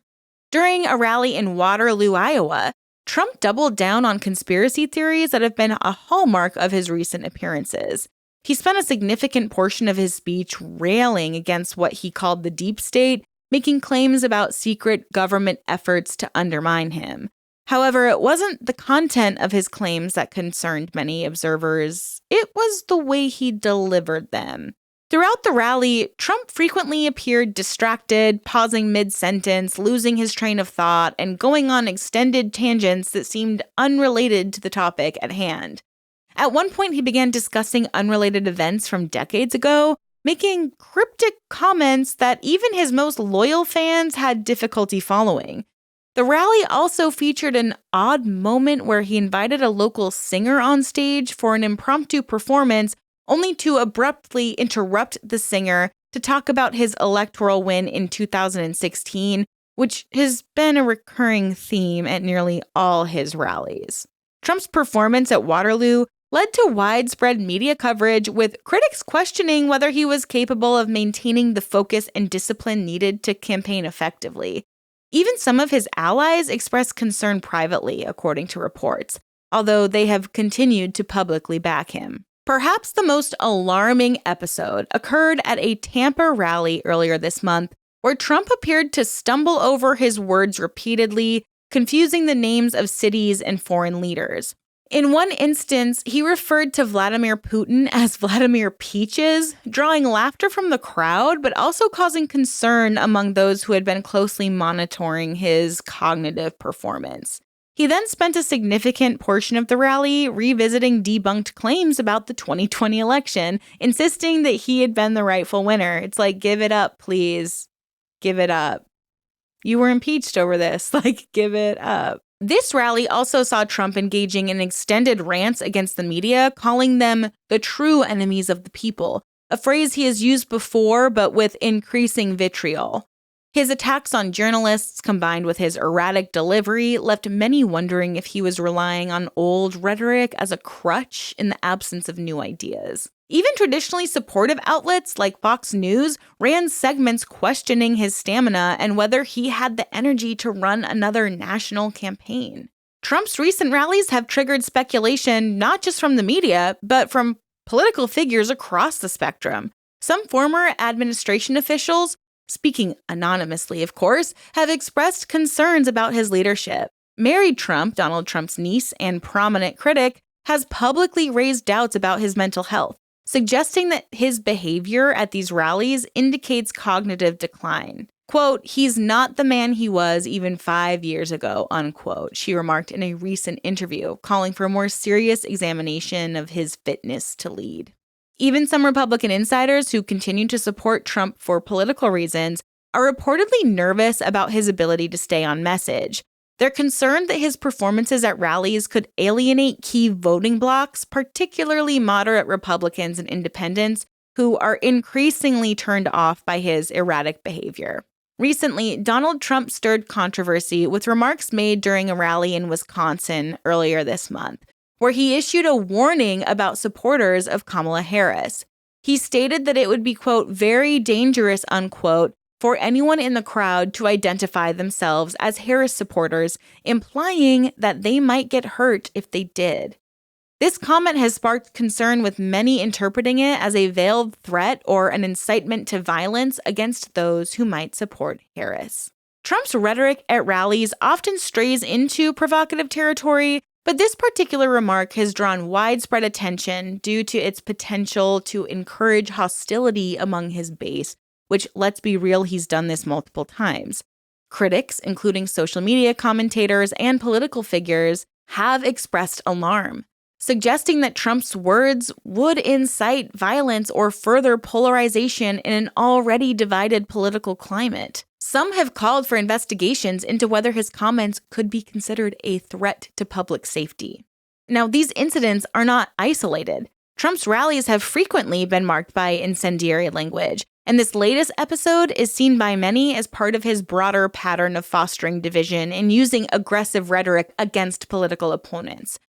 A: During a rally in Waterloo, Iowa, Trump doubled down on conspiracy theories that have been a hallmark of his recent appearances. He spent a significant portion of his speech railing against what he called the deep state, making claims about secret government efforts to undermine him. However, it wasn't the content of his claims that concerned many observers. It was the way he delivered them. Throughout the rally, Trump frequently appeared distracted, pausing mid-sentence, losing his train of thought, and going on extended tangents that seemed unrelated to the topic at hand. At one point, he began discussing unrelated events from decades ago, making cryptic comments that even his most loyal fans had difficulty following. The rally also featured an odd moment where he invited a local singer on stage for an impromptu performance, only to abruptly interrupt the singer to talk about his electoral win in 2016, which has been a recurring theme at nearly all his rallies. Trump's performance at Waterloo led to widespread media coverage, with critics questioning whether he was capable of maintaining the focus and discipline needed to campaign effectively. Even some of his allies expressed concern privately, according to reports, although they have continued to publicly back him. Perhaps the most alarming episode occurred at a Tampa rally earlier this month, where Trump appeared to stumble over his words repeatedly, confusing the names of cities and foreign leaders. In one instance, he referred to Vladimir Putin as Vladimir Peaches, drawing laughter from the crowd, but also causing concern among those who had been closely monitoring his cognitive performance. He then spent a significant portion of the rally revisiting debunked claims about the 2020 election, insisting that he had been the rightful winner. It's like, give it up, please. Give it up. You were impeached over this. Give it up. This rally also saw Trump engaging in extended rants against the media, calling them the true enemies of the people, a phrase he has used before but with increasing vitriol. His attacks on journalists, combined with his erratic delivery, left many wondering if he was relying on old rhetoric as a crutch in the absence of new ideas. Even traditionally supportive outlets like Fox News ran segments questioning his stamina and whether he had the energy to run another national campaign. Trump's recent rallies have triggered speculation not just from the media, but from political figures across the spectrum. Some former administration officials, speaking anonymously of course, have expressed concerns about his leadership. Mary Trump, Donald Trump's niece and prominent critic, has publicly raised doubts about his mental health, suggesting that his behavior at these rallies indicates cognitive decline. Quote, "He's not the man he was even 5 years ago," unquote, she remarked in a recent interview, calling for a more serious examination of his fitness to lead. Even some Republican insiders who continue to support Trump for political reasons are reportedly nervous about his ability to stay on message. They're concerned that his performances at rallies could alienate key voting blocs, particularly moderate Republicans and independents, who are increasingly turned off by his erratic behavior. Recently, Donald Trump stirred controversy with remarks made during a rally in Wisconsin earlier this month, where he issued a warning about supporters of Kamala Harris. He stated that it would be, quote, "very dangerous," unquote, for anyone in the crowd to identify themselves as Harris supporters, implying that they might get hurt if they did. This comment has sparked concern, with many interpreting it as a veiled threat or an incitement to violence against those who might support Harris. Trump's rhetoric at rallies often strays into provocative territory, but this particular remark has drawn widespread attention due to its potential to encourage hostility among his base, which, let's be real, he's done this multiple times. Critics, including social media commentators and political figures, have expressed alarm, suggesting that Trump's words would incite violence or further polarization in an already divided political climate. Some have called for investigations into whether his comments could be considered a threat to public safety. Now, these incidents are not isolated. Trump's rallies have frequently been marked by incendiary language, and this latest episode is seen by many as part of his broader pattern of fostering division and using aggressive rhetoric against political opponents.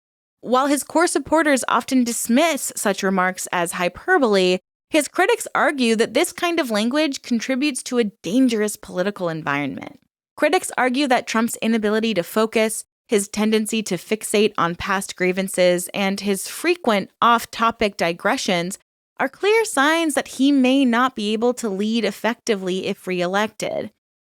A: While his core supporters often dismiss such remarks as hyperbole, his critics argue that this kind of language contributes to a dangerous political environment. Critics argue that Trump's inability to focus, his tendency to fixate on past grievances, and his frequent off-topic digressions are clear signs that he may not be able to lead effectively if reelected.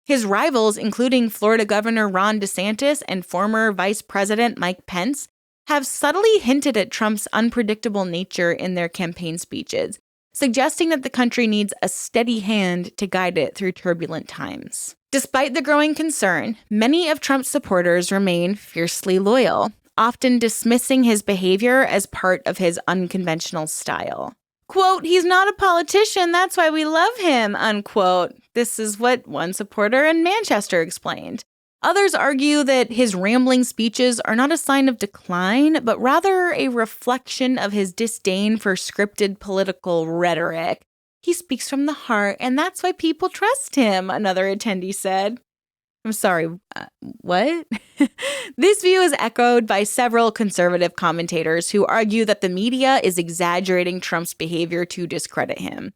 A: His rivals, including Florida Governor Ron DeSantis and former Vice President Mike Pence, have subtly hinted at Trump's unpredictable nature in their campaign speeches, suggesting that the country needs a steady hand to guide it through turbulent times. Despite the growing concern, many of Trump's supporters remain fiercely loyal, often dismissing his behavior as part of his unconventional style. Quote, "He's not a politician, that's why we love him," unquote. This is what one supporter in Manchester explained. Others argue that his rambling speeches are not a sign of decline, but rather a reflection of his disdain for scripted political rhetoric. "He speaks from the heart, and that's why people trust him," another attendee said. I'm sorry, what? This view is echoed by several conservative commentators who argue that the media is exaggerating Trump's behavior to discredit him.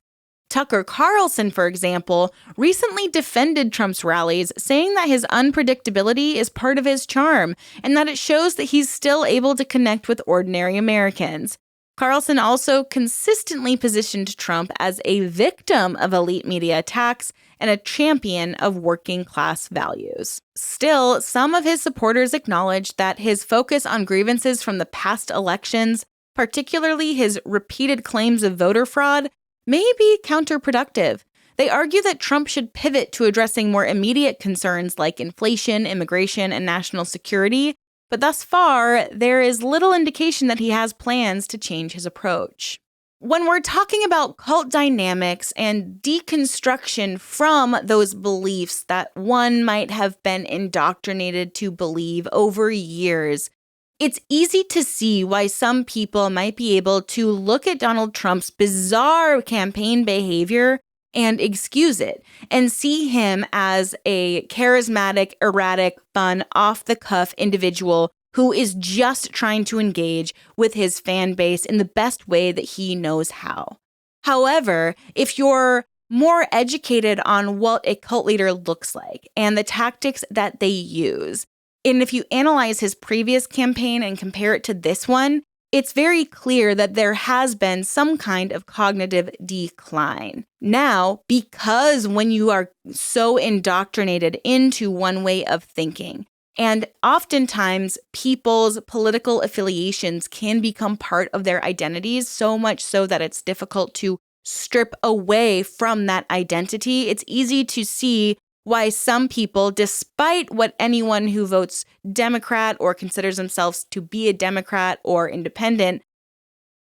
A: Tucker Carlson, for example, recently defended Trump's rallies, saying that his unpredictability is part of his charm and that it shows that he's still able to connect with ordinary Americans. Carlson also consistently positioned Trump as a victim of elite media attacks and a champion of working-class values. Still, some of his supporters acknowledge that his focus on grievances from the past elections, particularly his repeated claims of voter fraud, may be counterproductive. They argue that Trump should pivot to addressing more immediate concerns like inflation, immigration, and national security, but thus far, there is little indication that he has plans to change his approach. When we're talking about cult dynamics and deconstruction from those beliefs that one might have been indoctrinated to believe over years, it's easy to see why some people might be able to look at Donald Trump's bizarre campaign behavior and excuse it, and see him as a charismatic, erratic, fun, off-the-cuff individual who is just trying to engage with his fan base in the best way that he knows how. However, if you're more educated on what a cult leader looks like and the tactics that they use, and if you analyze his previous campaign and compare it to this one, it's very clear that there has been some kind of cognitive decline. Now, because when you are so indoctrinated into one way of thinking, and oftentimes people's political affiliations can become part of their identities, so much so that it's difficult to strip away from that identity, it's easy to see why some people, despite what anyone who votes Democrat or considers themselves to be a Democrat or independent,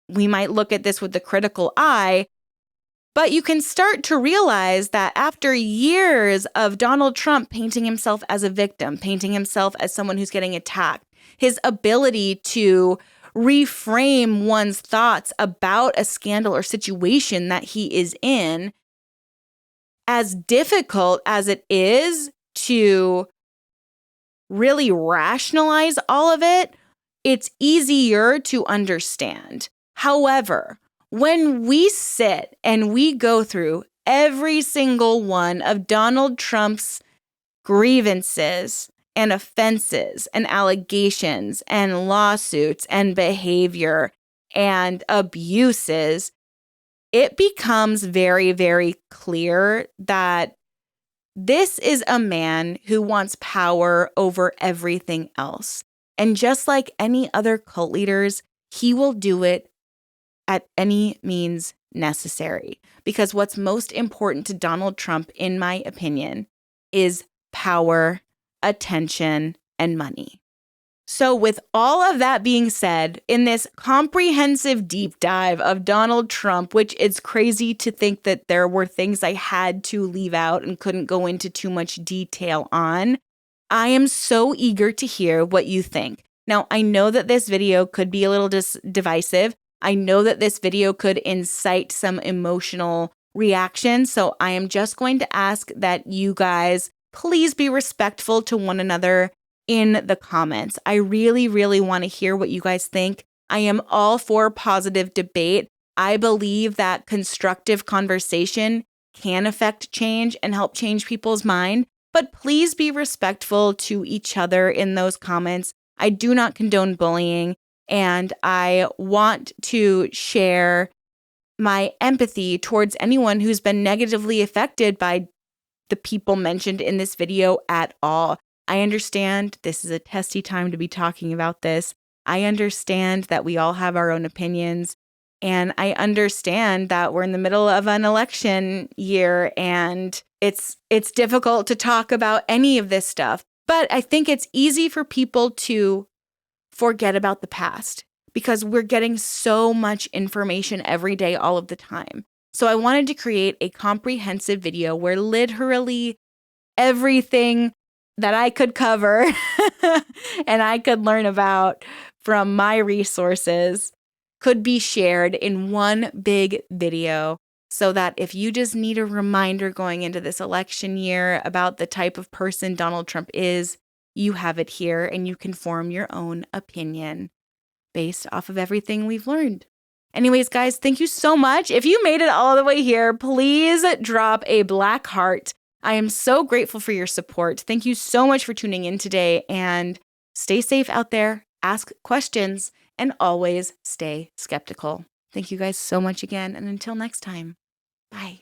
A: we might look at this with a critical eye, but you can start to realize that after years of Donald Trump painting himself as a victim, painting himself as someone who's getting attacked, his ability to reframe one's thoughts about a scandal or situation that he is in, as difficult as it is to really rationalize all of it, it's easier to understand. However, when we sit and we go through every single one of Donald Trump's grievances and offenses and allegations and lawsuits and behavior and abuses, it becomes very, very clear that this is a man who wants power over everything else. And just like any other cult leaders, he will do it at any means necessary. Because what's most important to Donald Trump, in my opinion, is power, attention, and money. So with all of that being said, in this comprehensive deep dive of Donald Trump, which it's crazy to think that there were things I had to leave out and couldn't go into too much detail on, I am so eager to hear what you think. Now, I know that this video could be a little divisive. I know that this video could incite some emotional reaction. So I am just going to ask that you guys please be respectful to one another in the comments. I really, really want to hear what you guys think. I am all for positive debate. I believe that constructive conversation can affect change and help change people's mind, but please be respectful to each other in those comments. I do not condone bullying, and I want to share my empathy towards anyone who's been negatively affected by the people mentioned in this video at all. I understand this is a testy time to be talking about this. I understand that we all have our own opinions. And I understand that we're in the middle of an election year and it's difficult to talk about any of this stuff. But I think it's easy for people to forget about the past because we're getting so much information every day, all of the time. So I wanted to create a comprehensive video where literally everything that I could cover and I could learn about from my resources could be shared in one big video, so that if you just need a reminder going into this election year about the type of person Donald Trump is, you have it here and you can form your own opinion based off of everything we've learned. Anyways, guys, thank you so much. If you made it all the way here, please drop a black heart. I am so grateful for your support. Thank you so much for tuning in today, and stay safe out there, ask questions, and always stay skeptical. Thank you guys so much again, and until next time, bye.